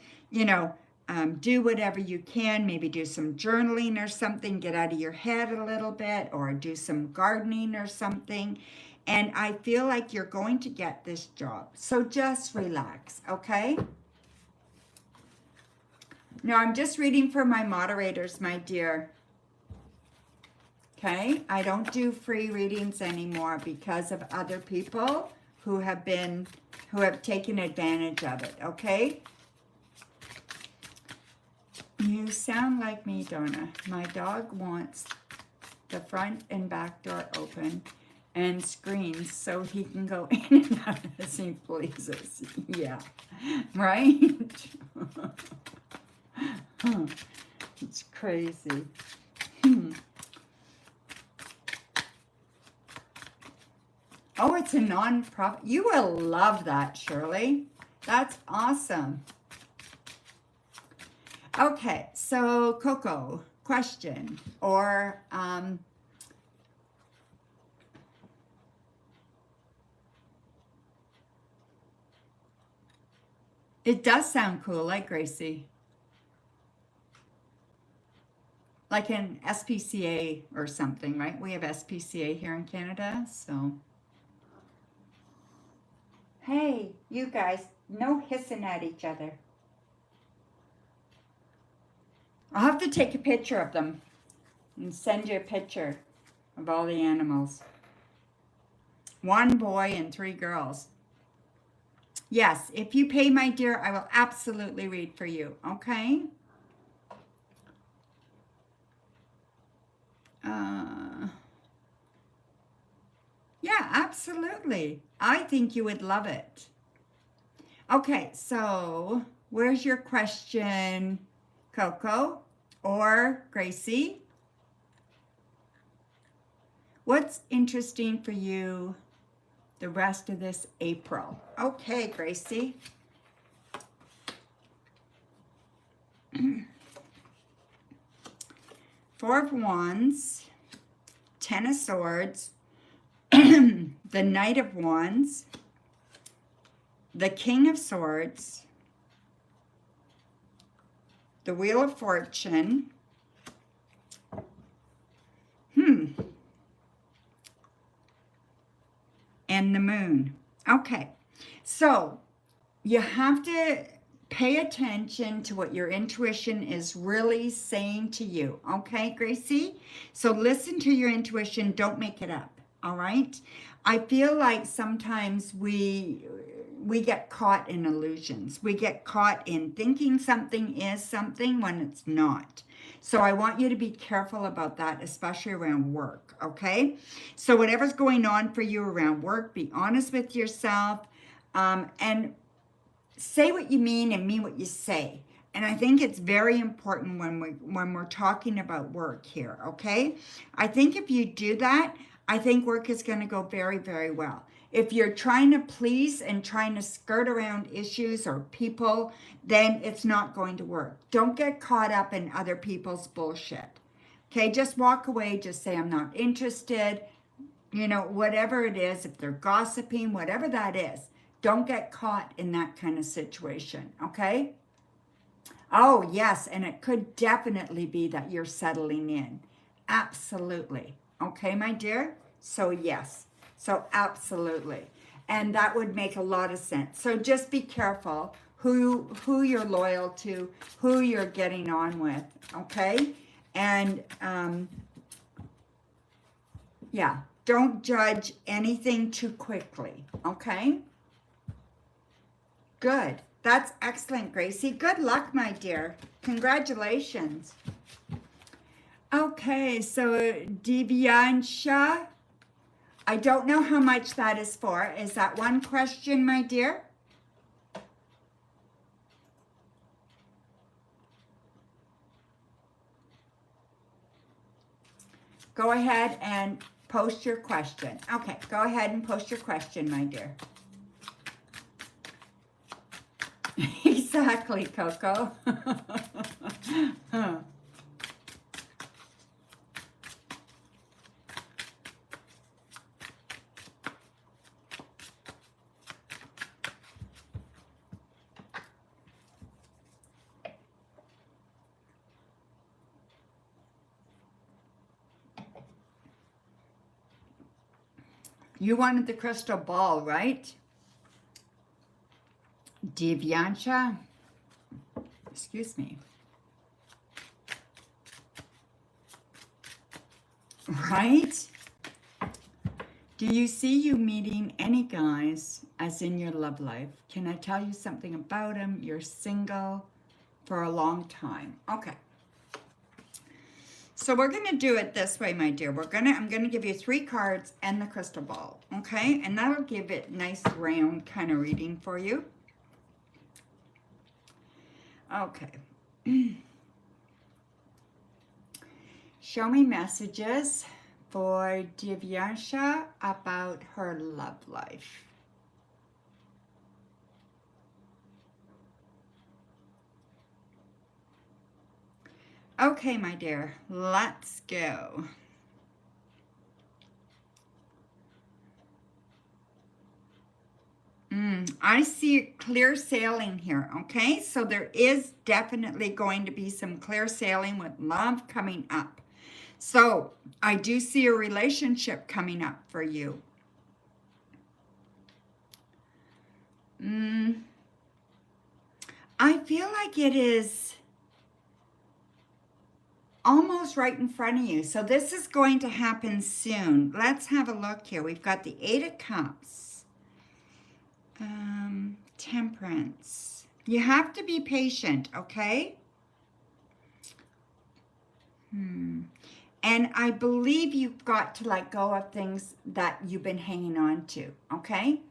do whatever you can. Maybe do some journaling or something. Get out of your head a little bit, or do some gardening or something. And I feel like you're going to get this job. So just relax, okay? No, I'm just reading for my moderators, my dear. Okay? I don't do free readings anymore because of other people who have taken advantage of it, okay? You sound like me, Donna. My dog wants the front and back door open and screens so he can go in and out as he pleases. Yeah, right? It's crazy. Oh, it's a non-profit. You will love that, Shirley. That's awesome. Okay, so Coco, question, or it does sound cool, like Gracie. Like an SPCA or something, right? We have SPCA here in Canada, so. Hey, you guys, no hissing at each other. I'll have to take a picture of them and send you a picture of all the animals. 1 boy and 3 girls. Yes, if you pay, my dear, I will absolutely read for you, okay? Yeah, absolutely. I think you would love it. Okay, so where's your question, Coco or Gracie? What's interesting for you the rest of this April? Okay, Gracie. Four of Wands, Ten of Swords, the Knight of Wands, the King of Swords, the Wheel of Fortune, and the Moon. Okay, so you have to pay attention to what your intuition is really saying to you. Okay, Gracie? So listen to your intuition. Don't make it up. All right? I feel like sometimes we get caught in illusions. We get caught in thinking something is something when it's not. So I want you to be careful about that, especially around work, okay? So whatever's going on for you around work, be honest with yourself, and say what you mean and mean what you say. And I think it's very important when we're talking about work here, okay? I think if you do that, I think work is going to go very, very well. If you're trying to please and trying to skirt around issues or people, then it's not going to work. Don't get caught up in other people's bullshit. Okay, just walk away, just say, I'm not interested. You know, whatever it is, if they're gossiping, whatever that is, don't get caught in that kind of situation, okay? Oh, yes, and it could definitely be that you're settling in. Absolutely. Okay, my dear? So, yes. So, absolutely. And that would make a lot of sense. So, just be careful who you're loyal to, who you're getting on with, okay? And, yeah, don't judge anything too quickly, okay? Good. That's excellent, Gracie. Good luck, my dear. Congratulations. Okay, so Divyansha, I don't know how much that is for. Is that one question, my dear? Go ahead and post your question. Okay, go ahead and post your question, my dear. Exactly, Coco. Huh. You wanted the crystal ball, right? Divyansha? Excuse me. Right? Do you see you meeting any guys as in your love life? Can I tell you something about him? You're single for a long time. Okay. So we're going to do it this way, my dear. I'm going to give you 3 cards and the crystal ball, okay? And that'll give it nice round kind of reading for you. Okay. Show me messages for Divyansha about her love life. Okay, my dear, let's go. I see clear sailing here, okay? So there is definitely going to be some clear sailing with love coming up. So I do see a relationship coming up for you. I feel like it is almost right in front of you. So this is going to happen soon. Let's have a look here. We've got the 8 of Cups. Temperance. You have to be patient, okay? And I believe you've got to let go of things that you've been hanging on to, okay?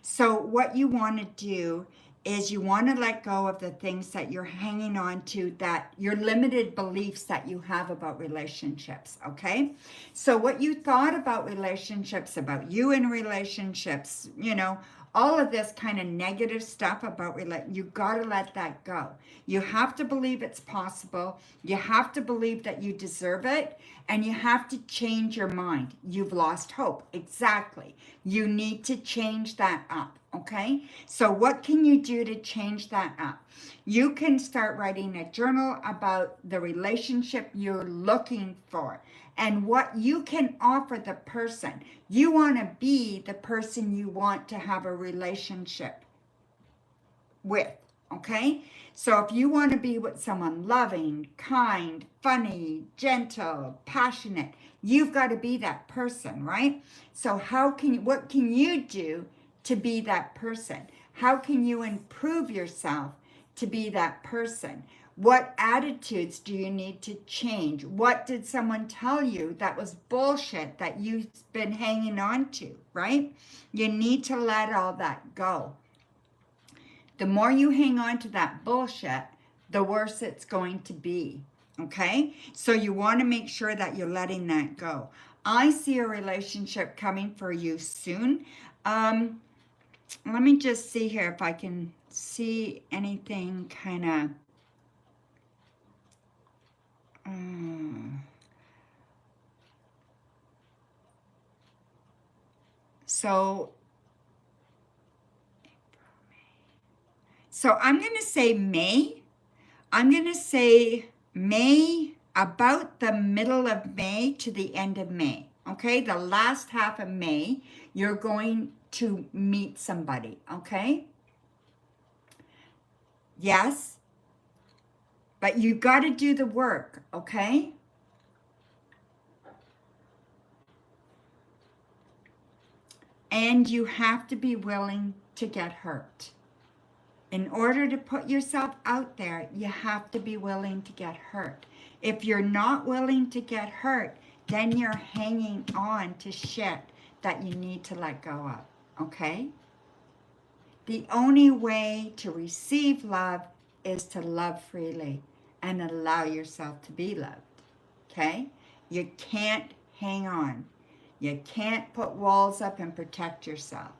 So what you want to do is you want to let go of the things that you're hanging on to, that your limited beliefs that you have about relationships, okay? So what you thought about relationships, about you in relationships, you know, all of this kind of negative stuff about you got to let that go. You have to believe it's possible. You have to believe that you deserve it, and you have to change your mind. You've lost hope. Exactly. You need to change that up, okay? So what can you do to change that up? You can start writing a journal about the relationship you're looking for and what you can offer the person. You want to be the person you want to have a relationship with, okay? So if you want to be with someone loving, kind, funny, gentle, passionate, you've got to be that person, right? So what can you do to be that person? How can you improve yourself to be that person? What attitudes do you need to change? What did someone tell you that was bullshit that you've been hanging on to, right? You need to let all that go. The more you hang on to that bullshit, the worse it's going to be, okay? So you want to make sure that you're letting that go. I see a relationship coming for you soon. Let me just see here if I can see anything kind of... So I'm going to say May. I'm going to say May, about the middle of May to the end of May. Okay, the last half of May, you're going to meet somebody. Okay? Yes. But you got to do the work. Okay? And you have to be willing to get hurt. In order to put yourself out there, you have to be willing to get hurt. If you're not willing to get hurt, then you're hanging on to shit that you need to let go of, okay? The only way to receive love is to love freely and allow yourself to be loved, okay? You can't hang on. You can't put walls up and protect yourself.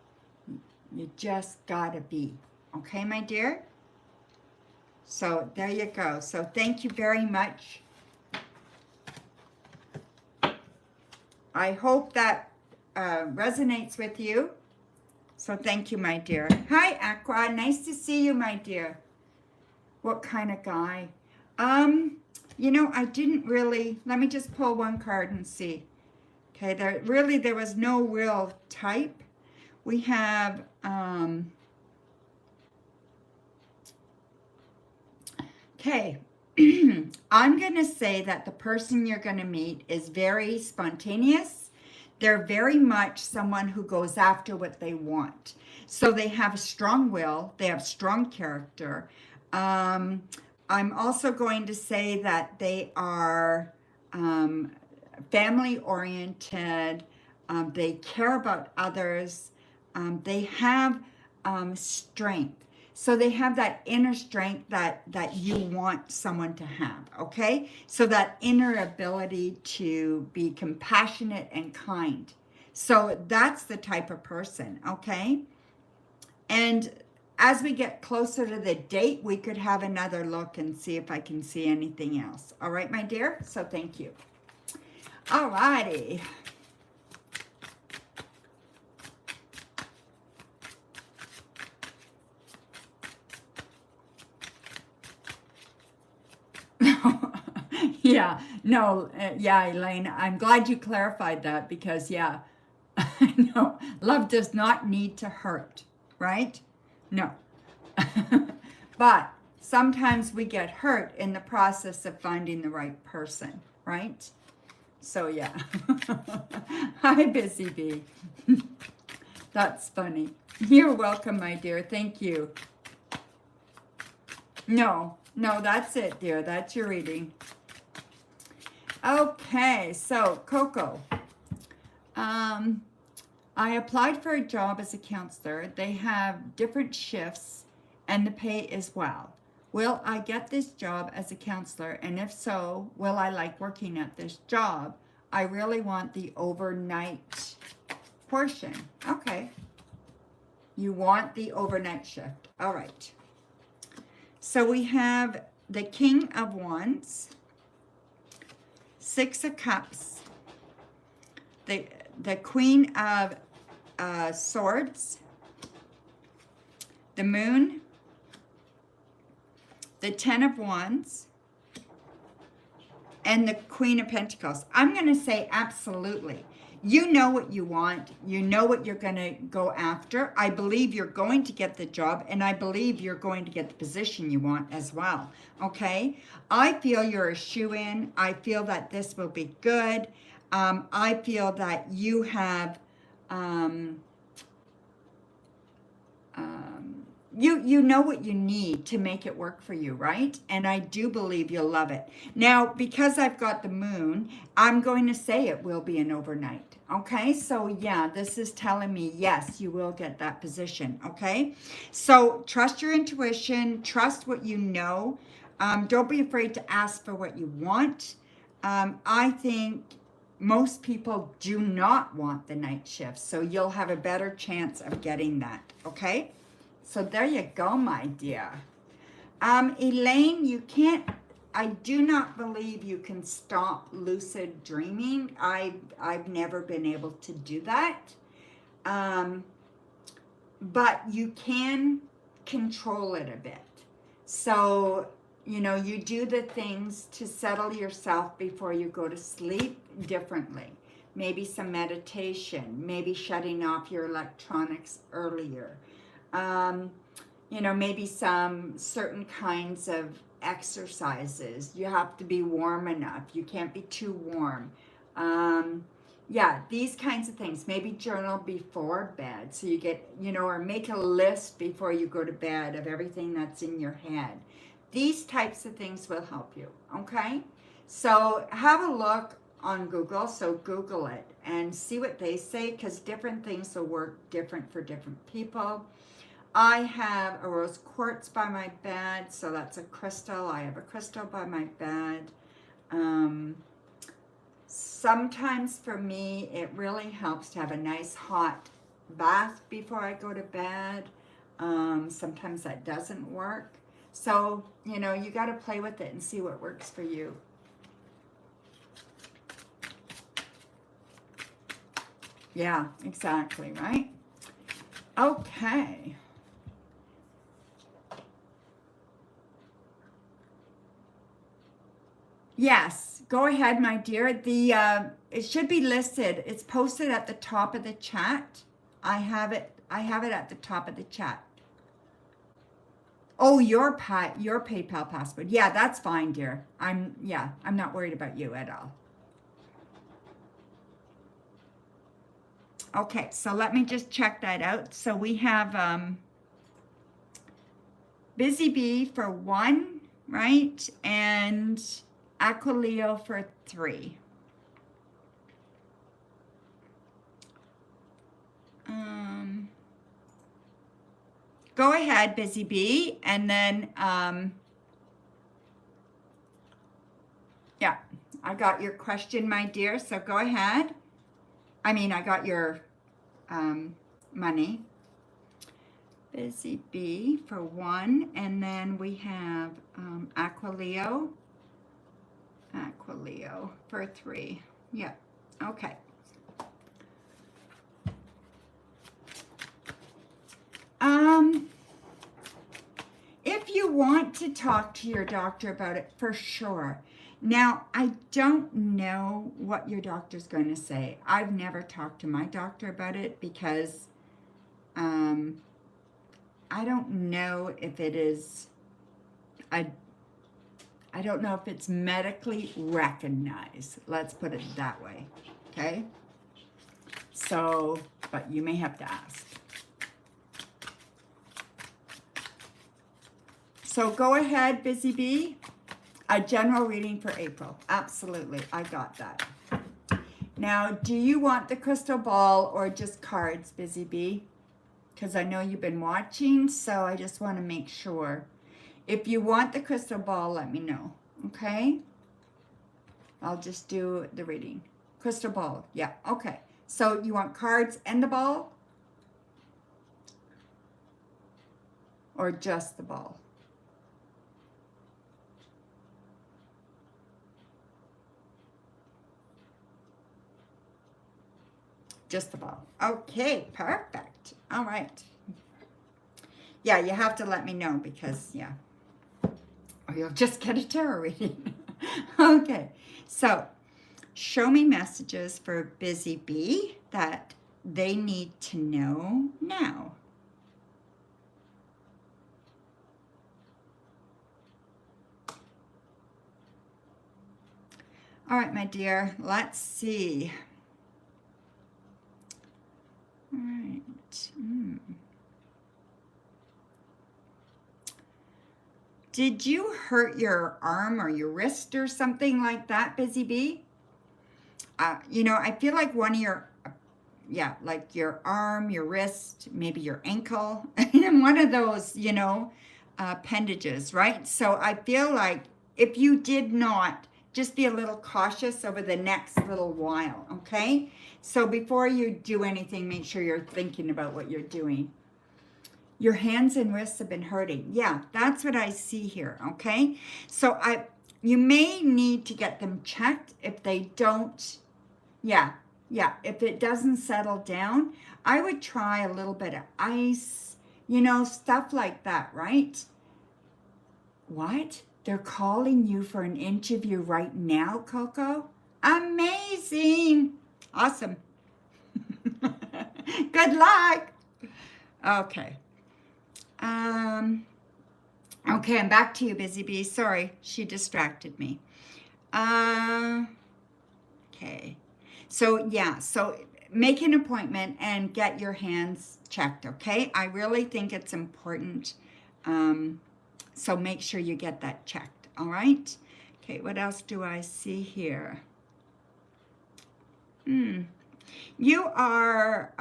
You just gotta be. Okay, my dear? So there you go. So thank you very much. I hope that resonates with you. So thank you, my dear. Hi, Aqua. Nice to see you, my dear. What kind of guy? You know, I didn't really... Let me just pull one card and see. Okay, there was no real type. We have... Okay, I'm going to say that the person you're going to meet is very spontaneous. They're very much someone who goes after what they want. So they have a strong will. They have strong character. I'm also going to say that they are family-oriented. They care about others. They have strength. So they have that inner strength that you want someone to have, okay? So that inner ability to be compassionate and kind. So that's the type of person, okay? And as we get closer to the date, we could have another look and see if I can see anything else. All right, my dear? So thank you. All righty. Yeah, no, yeah, Elaine, I'm glad you clarified that because, yeah, no, love does not need to hurt, right? No. But sometimes we get hurt in the process of finding the right person, right? So, yeah. Hi, Busy Bee. That's funny. You're welcome, my dear. Thank you. No, that's it, dear. That's your reading. Okay, so Coco, I applied for a job as a counselor. They have different shifts and the pay as well. Will I get this job as a counselor? And if so, will I like working at this job? I really want the overnight portion. Okay. You want the overnight shift. All right. So we have the King of Wands, Six of Cups, the Queen of Swords, the Moon, the Ten of Wands, and the Queen of Pentacles. I'm going to say absolutely. You know what you want. You know what you're going to go after. I believe you're going to get the job, and I believe you're going to get the position you want as well. Okay? I feel you're a shoo-in. I feel that this will be good. I feel that you have... you know what you need to make it work for you, right? And I do believe you'll love it. Now, because I've got the moon, I'm going to say it will be an overnight. Okay, so yeah, this is telling me, yes, you will get that position. Okay, so trust your intuition, trust what you know. Don't be afraid to ask for what you want. I think most people do not want the night shift, so you'll have a better chance of getting that. Okay. So there you go, my dear. Elaine, you can't, I do not believe you can stop lucid dreaming. I've never been able to do that. But you can control it a bit. So, you know, you do the things to settle yourself before you go to sleep differently. Maybe some meditation, maybe shutting off your electronics earlier. You know, maybe some certain kinds of exercises. You have to be warm enough. You can't be too warm. Yeah, these kinds of things. Maybe journal before bed. So you get, you know, or make a list before you go to bed of everything that's in your head. These types of things will help you, okay? So have a look on Google. So Google it and see what they say, because different things will work different for different people. I have a rose quartz by my bed, so that's a crystal. I have a crystal by my bed. Sometimes for me, it really helps to have a nice hot bath before I go to bed. Sometimes that doesn't work. So, you know, you got to play with it and see what works for you. Yeah, exactly, right? Okay. Yes, go ahead, my dear. It should be listed. It's posted at the top of the chat. I have it at the top of the chat. Oh, your PayPal password. Yeah, that's fine, dear. I'm not worried about you at all. Okay, so let me just check that out. So we have Busy Bee for 1, right? And Aquileo for 3. Go ahead, Busy Bee, and then yeah, I got your question, my dear. So go ahead. I mean, I got your money. Busy Bee for 1, and then we have Aquileo for 3. Yeah, okay. If you want to talk to your doctor about it, for sure. Now, I don't know what your doctor's going to say. I've never talked to my doctor about it because I don't know if it is, I don't know if it's medically recognized. Let's put it that way, okay? So, but you may have to ask. So go ahead, Busy Bee. A general reading for April. Absolutely, I got that. Now, do you want the crystal ball or just cards, Busy Bee? because I know you've been watching, so I just want to make sure. If you want the crystal ball, let me know, okay? I'll just do the reading. Crystal ball, yeah, okay. So you want cards and the ball? Or just the ball? Just the ball. Okay, perfect. All right. Yeah, you have to let me know because, yeah. Or you'll just get a tarot reading. Okay, so show me messages for Busy Bee that they need to know now. All right, my dear, let's see. All right. Did you hurt your arm or your wrist or something like that, Busy Bee? You know, I feel like one of your, yeah, like your arm, your wrist, maybe your ankle, and one of those, you know, appendages, right? So I feel like if you did not, just be a little cautious over the next little while, okay? So before you do anything, make sure you're thinking about what you're doing. Your hands and wrists have been hurting. Yeah, that's what I see here, okay? So you may need to get them checked if they don't, yeah, if it doesn't settle down, I would try a little bit of ice, you know, stuff like that, right? What? They're calling you for an interview right now, Coco? Amazing. Awesome. Good luck. Okay. Okay, I'm back to you, Busy Bee. Sorry, she distracted me. Okay. So, yeah, so make an appointment and get your hands checked, okay? I really think it's important. So make sure you get that checked, all right? Okay, what else do I see here? You are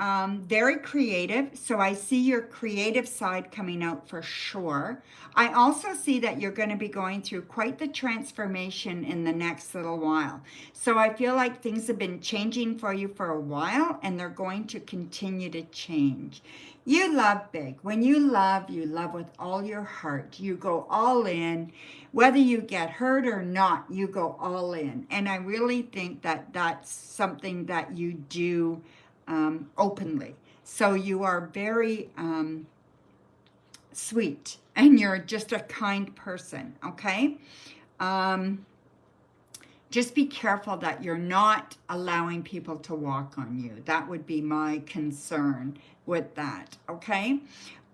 very creative, so I see your creative side coming out for sure. I also see that you're going to be going through quite the transformation in the next little while. So I feel like things have been changing for you for a while, and they're going to continue to change. You love big. When you love with all your heart. You go all in. Whether you get hurt or not, you go all in. And I really think that that's something that you do openly. So you are very sweet, and you're just a kind person, okay? Just be careful that you're not allowing people to walk on you. That would be my concern with that, okay?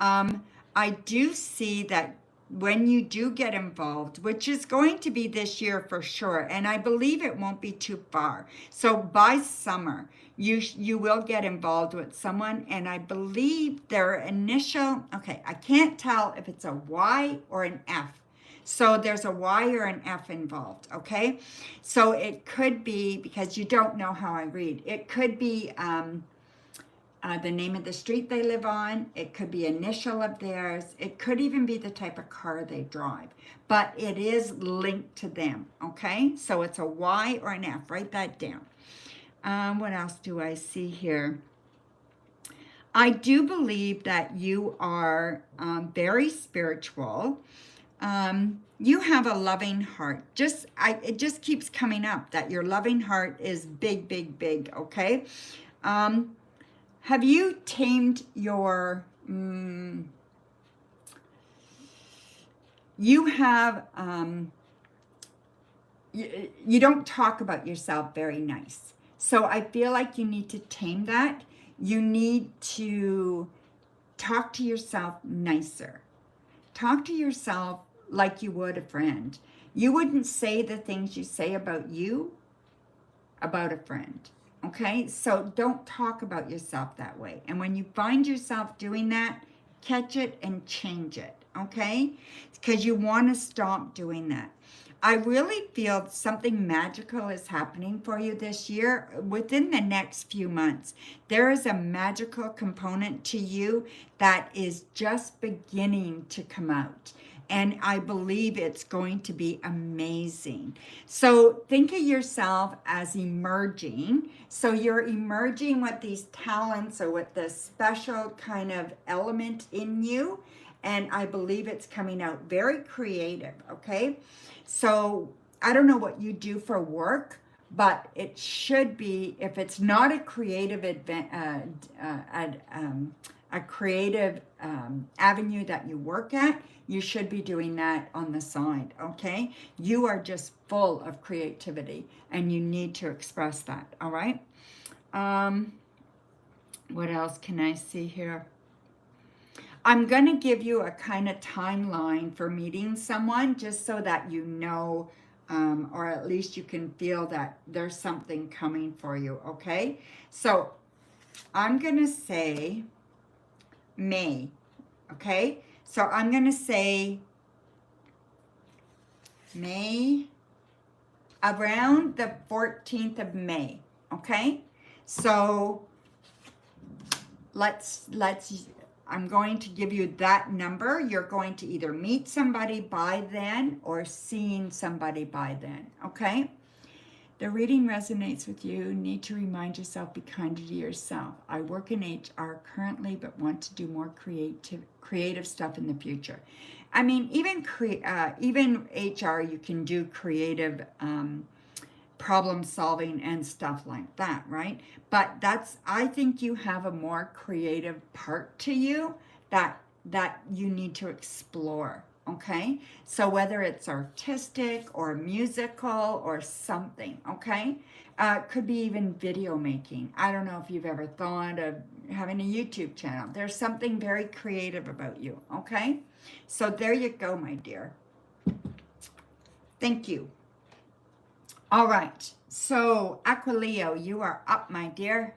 I do see that when you do get involved, which is going to be this year for sure, and I believe it won't be too far. So by summer, you will get involved with someone, and I believe their initial, okay, I can't tell if it's a Y or an F. So there's a Y or an F involved, okay? So it could be, because you don't know how I read, it could be the name of the street they live on. It could be initial of theirs. It could even be the type of car they drive. But it is linked to them, okay? So it's a Y or an F. Write that down. What else do I see here? I do believe that you are very spiritual. You have a loving heart. It just keeps coming up that your loving heart is big, big, big, okay? Have you tamed your, you have, you don't talk about yourself very nice. So I feel like you need to tame that. You need to talk to yourself nicer. Talk to yourself like you would a friend. You wouldn't say the things you say about you, about a friend. Okay, so don't talk about yourself that way. And when you find yourself doing that, catch it and change it, okay? Because you want to stop doing that. I really feel something magical is happening for you this year. Within the next few months, there is a magical component to you that is just beginning to come out. And I believe it's going to be amazing. So think of yourself as emerging. So you're emerging with these talents or with this special kind of element in you. And I believe it's coming out very creative, okay? So I don't know what you do for work, but it should be, if it's not a creative a creative avenue that you work at, you should be doing that on the side, okay? You are just full of creativity and you need to express that, all right? What else can I see here? I'm going to give you a kind of timeline for meeting someone just so that you know, or at least you can feel that there's something coming for you, okay? So I'm going to say May, okay? So I'm going to say May, around the 14th of May, okay? So let's I'm going to give you that number. You're going to either meet somebody by then or seeing somebody by then, okay? The reading resonates with you. Need to remind yourself, be kinder to yourself. I work in HR currently, but want to do more creative stuff in the future. I mean, even HR, you can do creative problem solving and stuff like that, right? But I think you have a more creative part to you that you need to explore, okay? So whether it's artistic or musical or something, okay? Could be even video making. I don't know if you've ever thought of having a YouTube channel. There's something very creative about you, okay? So there you go, my dear. Thank you. All right, so Aquileo, you are up, my dear.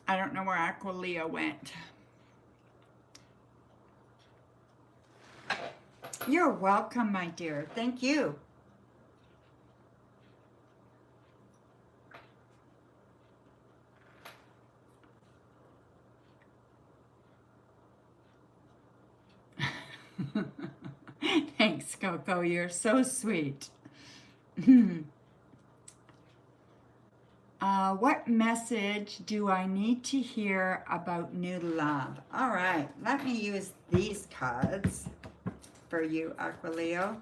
I don't know where Aquileo went. You're welcome, my dear. Thank you. Thanks, Coco. You're so sweet. What message do I need to hear about new love? All right, let me use these cards for you, Aquileo.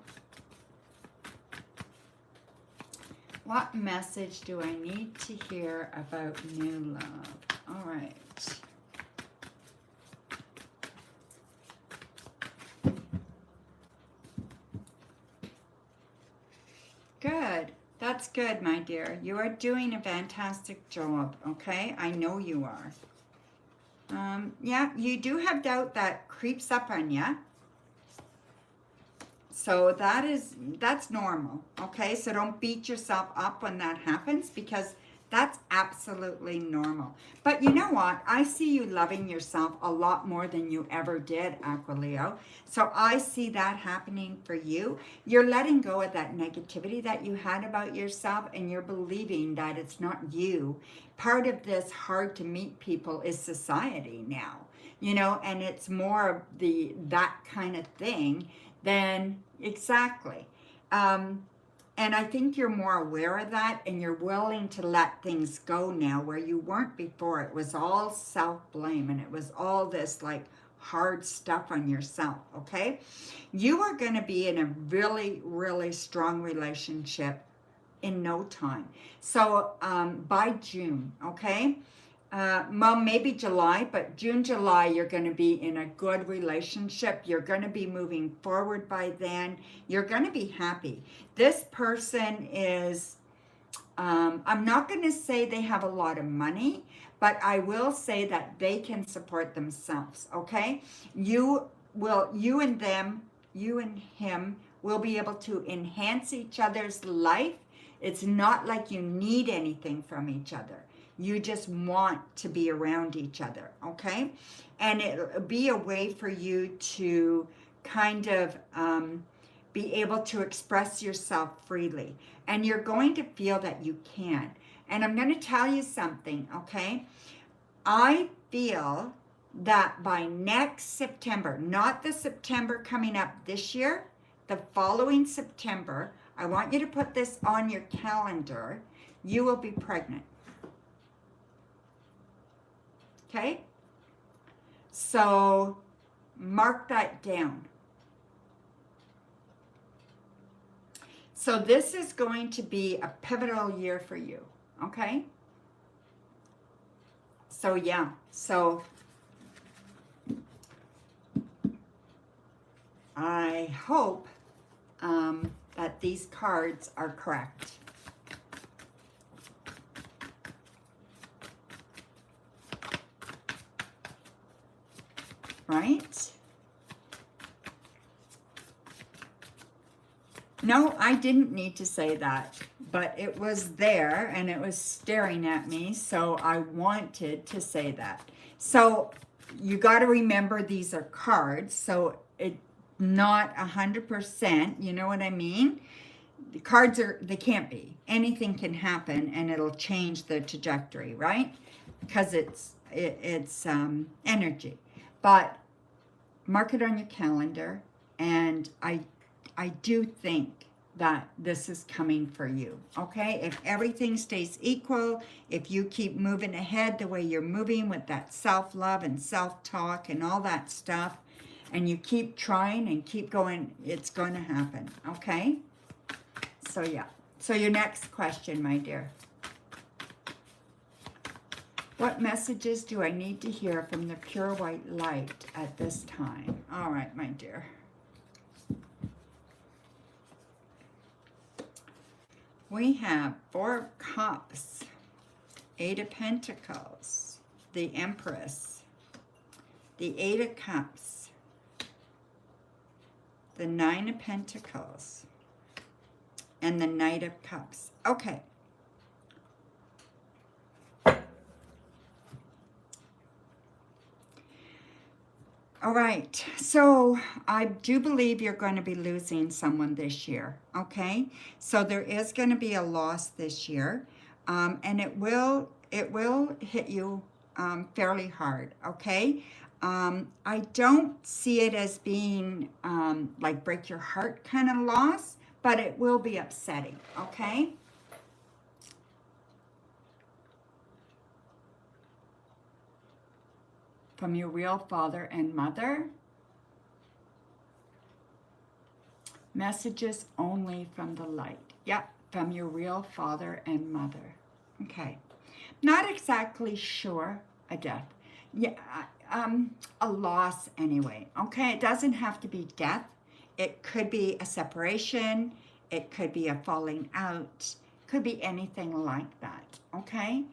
What message do I need to hear about new love? All right. Good. That's good, my dear. You are doing a fantastic job, okay? I know you are. Yeah, you do have doubt that creeps up on you. So that's normal, okay? So don't beat yourself up when that happens because that's absolutely normal. But you know what? I see you loving yourself a lot more than you ever did, Aquileo. So I see that happening for you. You're letting go of that negativity that you had about yourself and you're believing that it's not you. Part of this hard to meet people is society now, you know, and it's more of that kind of thing than exactly. And I think you're more aware of that and you're willing to let things go now where you weren't before. It was all self-blame and it was all this like hard stuff on yourself, okay? You are going to be in a really, really strong relationship in no time. So by June, okay? Well, maybe July, but June, July, you're going to be in a good relationship. You're going to be moving forward by then. You're going to be happy. This person is, I'm not going to say they have a lot of money, but I will say that they can support themselves, okay? You and him we'll be able to enhance each other's life. It's not like you need anything from each other. You just want to be around each other, okay? And it'll be a way for you to kind of be able to express yourself freely. And you're going to feel that you can. And I'm going to tell you something, okay? I feel that by next September, not the September coming up this year, the following September, I want you to put this on your calendar, you will be pregnant. Okay? So mark that down. So this is going to be a pivotal year for you. Okay? So yeah, so I hope that these cards are correct. Right? No, I didn't need to say that, but it was there and it was staring at me, so I wanted to say that. So you got to remember these are cards, so it's not 100%, you know what I mean? The cards are, they can't be. Anything can happen and it'll change the trajectory, right? Because it's energy. But mark it on your calendar, and I do think that this is coming for you, okay? If everything stays equal, if you keep moving ahead the way you're moving with that self-love and self-talk and all that stuff, and you keep trying and keep going, it's going to happen, okay? So yeah. So your next question, my dear. What messages do I need to hear from the pure white light at this time? All right, my dear. We have 4 of Cups, 8 of Pentacles, the Empress, the 8 of Cups, the 9 of Pentacles, and the Knight of Cups. Okay. All right, so I do believe you're going to be losing someone this year, okay? So there is going to be a loss this year, and it will hit you fairly hard, okay? I don't see it as being like break your heart kind of loss, but it will be upsetting, okay? From your real father and mother. Messages only from the light. Yep, from your real father and mother. Okay. Not exactly sure a death. Yeah, a loss anyway. Okay, it doesn't have to be death. It could be a separation. It could be a falling out. Could be anything like that. Okay,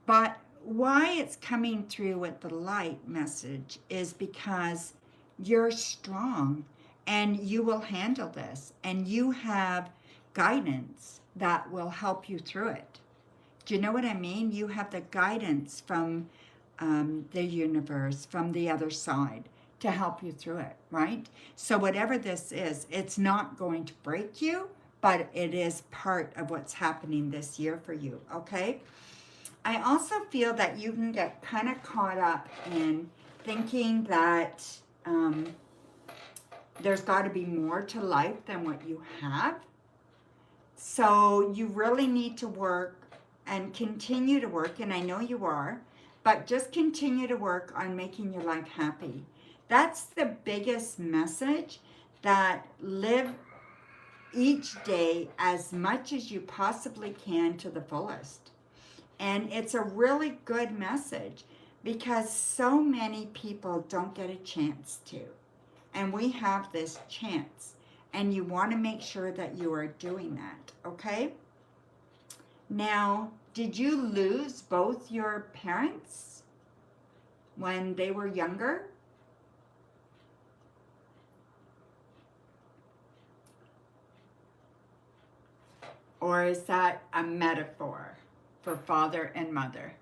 but why it's coming through with the light message is because you're strong and you will handle this, and you have guidance that will help you through it. Do you know what I mean? You have the guidance from the universe, from the other side, to help you through it, right? So whatever this is, it's not going to break you, but it is part of what's happening this year for you, okay? I also feel that you can get kind of caught up in thinking that there's got to be more to life than what you have. So you really need to work and continue to work, and I know you are, but just continue to work on making your life happy. That's the biggest message, that live each day as much as you possibly can to the fullest. And it's a really good message because so many people don't get a chance to. And we have this chance. And you want to make sure that you are doing that, okay? Now, did you lose both your parents when they were younger? Or is that a metaphor for father and mother?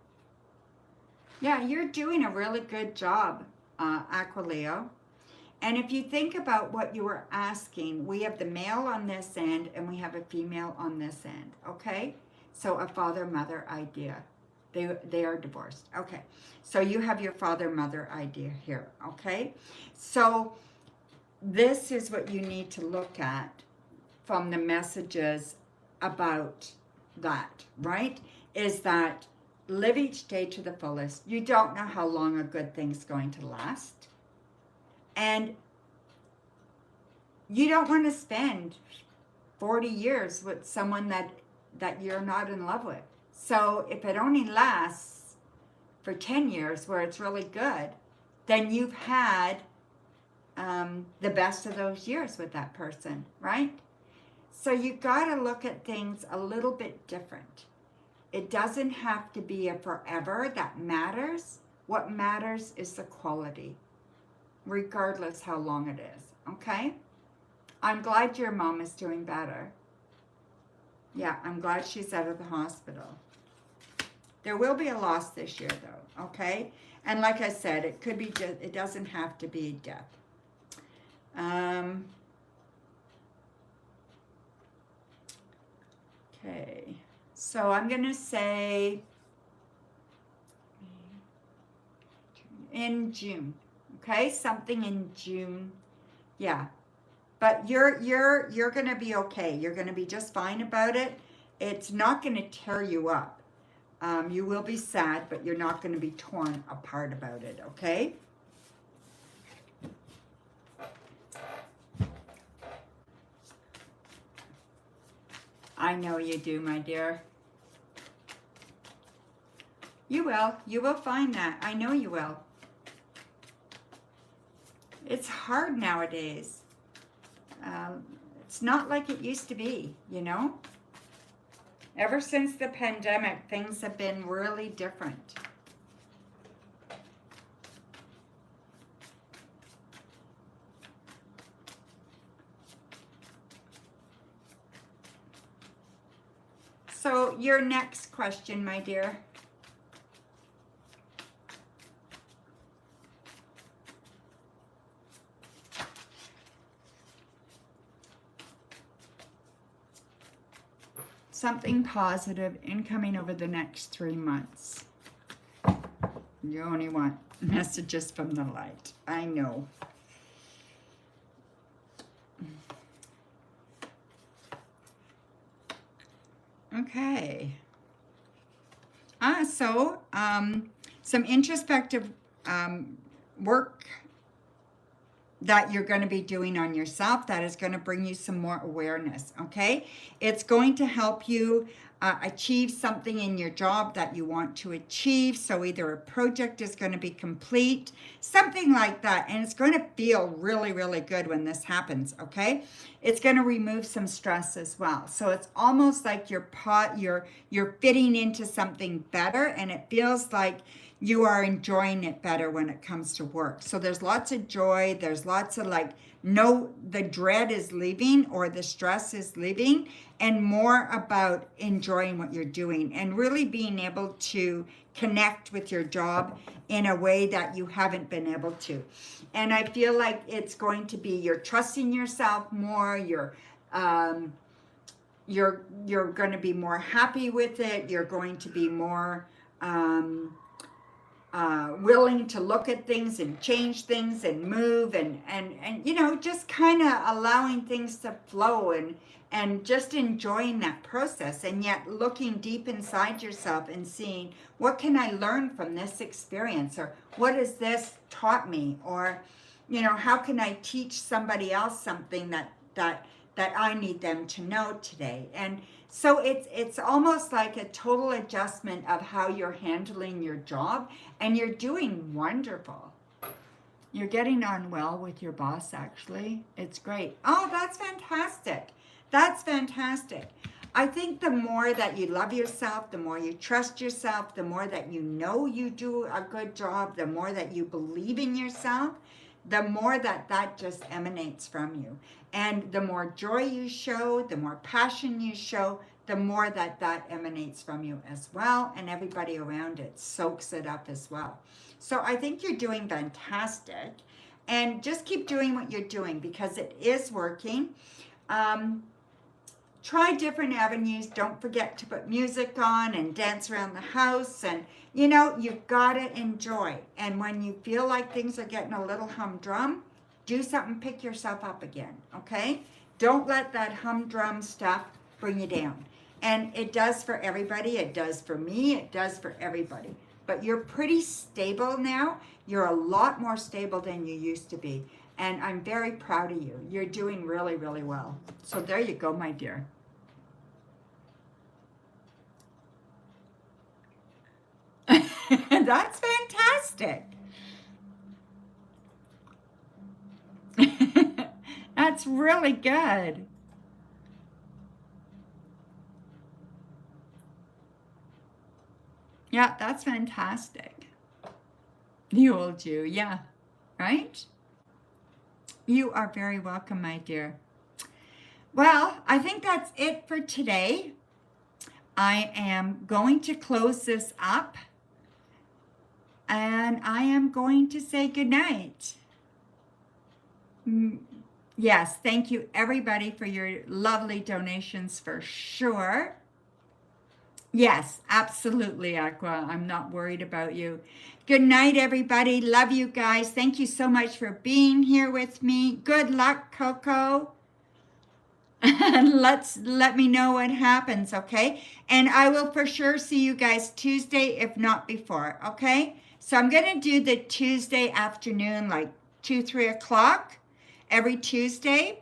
Yeah, you're doing a really good job, Aquileo. And if you think about what you were asking, we have the male on this end and we have a female on this end, okay? So a father-mother idea. They are divorced. Okay, so you have your father-mother idea here, okay? So this is what you need to look at from the messages about that, right? Is that live each day to the fullest. You don't know how long a good thing's going to last. And you don't want to spend 40 years with someone that you're not in love with. So if it only lasts for 10 years where it's really good, then you've had the best of those years with that person, right? So you got to look at things a little bit different. It doesn't have to be a forever that matters. What matters is the quality, regardless how long it is, okay? I'm glad your mom is doing better. Yeah, I'm glad she's out of the hospital. There will be a loss this year, though, okay? And like I said, it could be just, it doesn't have to be death. Okay, so I'm going to say in June, okay? Something in June, yeah. But you're going to be okay. You're going to be just fine about it. It's not going to tear you up. You will be sad, but you're not going to be torn apart about it, okay? I know you do, my dear. You will. You will find that. I know you will. It's hard nowadays. It's not like it used to be, you know? Ever since the pandemic, things have been really different. So your next question, my dear. Something positive incoming over the next 3 months. You only want messages from the light. I know. Okay. So some introspective work that you're going to be doing on yourself that is going to bring you some more awareness, okay? It's going to help you achieve something in your job that you want to achieve. So either a project is going to be complete, something like that. And it's going to feel really, really good when this happens, okay? It's going to remove some stress as well. So it's almost like you're fitting into something better, and it feels like you are enjoying it better when it comes to work. So there's lots of joy. There's lots of the dread is leaving or the stress is leaving, and more about enjoying what you're doing and really being able to connect with your job in a way that you haven't been able to. And I feel like it's going to be, you're trusting yourself more. You're going to be more happy with it. You're going to be more willing to look at things and change things and move and you know, just kind of allowing things to flow and just enjoying that process, and yet looking deep inside yourself and seeing, what can I learn from this experience, or what has this taught me, or you know, how can I teach somebody else something that I need them to know today. And so it's almost like a total adjustment of how you're handling your job, and you're doing wonderful. You're getting on well with your boss, actually. It's great. Oh, that's fantastic. That's fantastic. I think the more that you love yourself, the more you trust yourself, the more that you know you do a good job, the more that you believe in yourself, the more that just emanates from you. And the more joy you show, the more passion you show, the more that that emanates from you as well, and everybody around it soaks it up as well. So I think you're doing fantastic, and just keep doing what you're doing because it is working. Try different avenues. Don't forget to put music on and dance around the house, and you know, you've got to enjoy. And when you feel like things are getting a little humdrum, do something, pick yourself up again, okay? Don't let that humdrum stuff bring you down. And it does for everybody. It does for me. It does for everybody. But you're pretty stable now. You're a lot more stable than you used to be. And I'm very proud of you. You're doing really, really well. So there you go, my dear. That's fantastic. That's really good. Yeah, that's fantastic. The old you, yeah, right? You are very welcome, my dear. Well, I think that's it for today. I am going to close this up, and I am going to say goodnight. Yes, thank you everybody for your lovely donations for sure. Yes, absolutely, Aqua. I'm not worried about you. Good night, everybody. Love you guys. Thank you so much for being here with me. Good luck, Coco. Let me know what happens, okay? And I will for sure see you guys Tuesday, if not before, okay? So I'm going to do the Tuesday afternoon, like 2, 3 o'clock every Tuesday.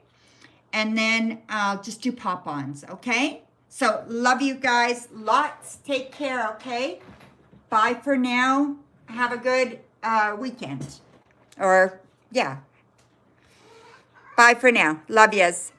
And then I'll just do pop-ons, okay? So love you guys. Lots. Take care, okay? Bye for now. Have a good weekend. Or, yeah. Bye for now. Love yous.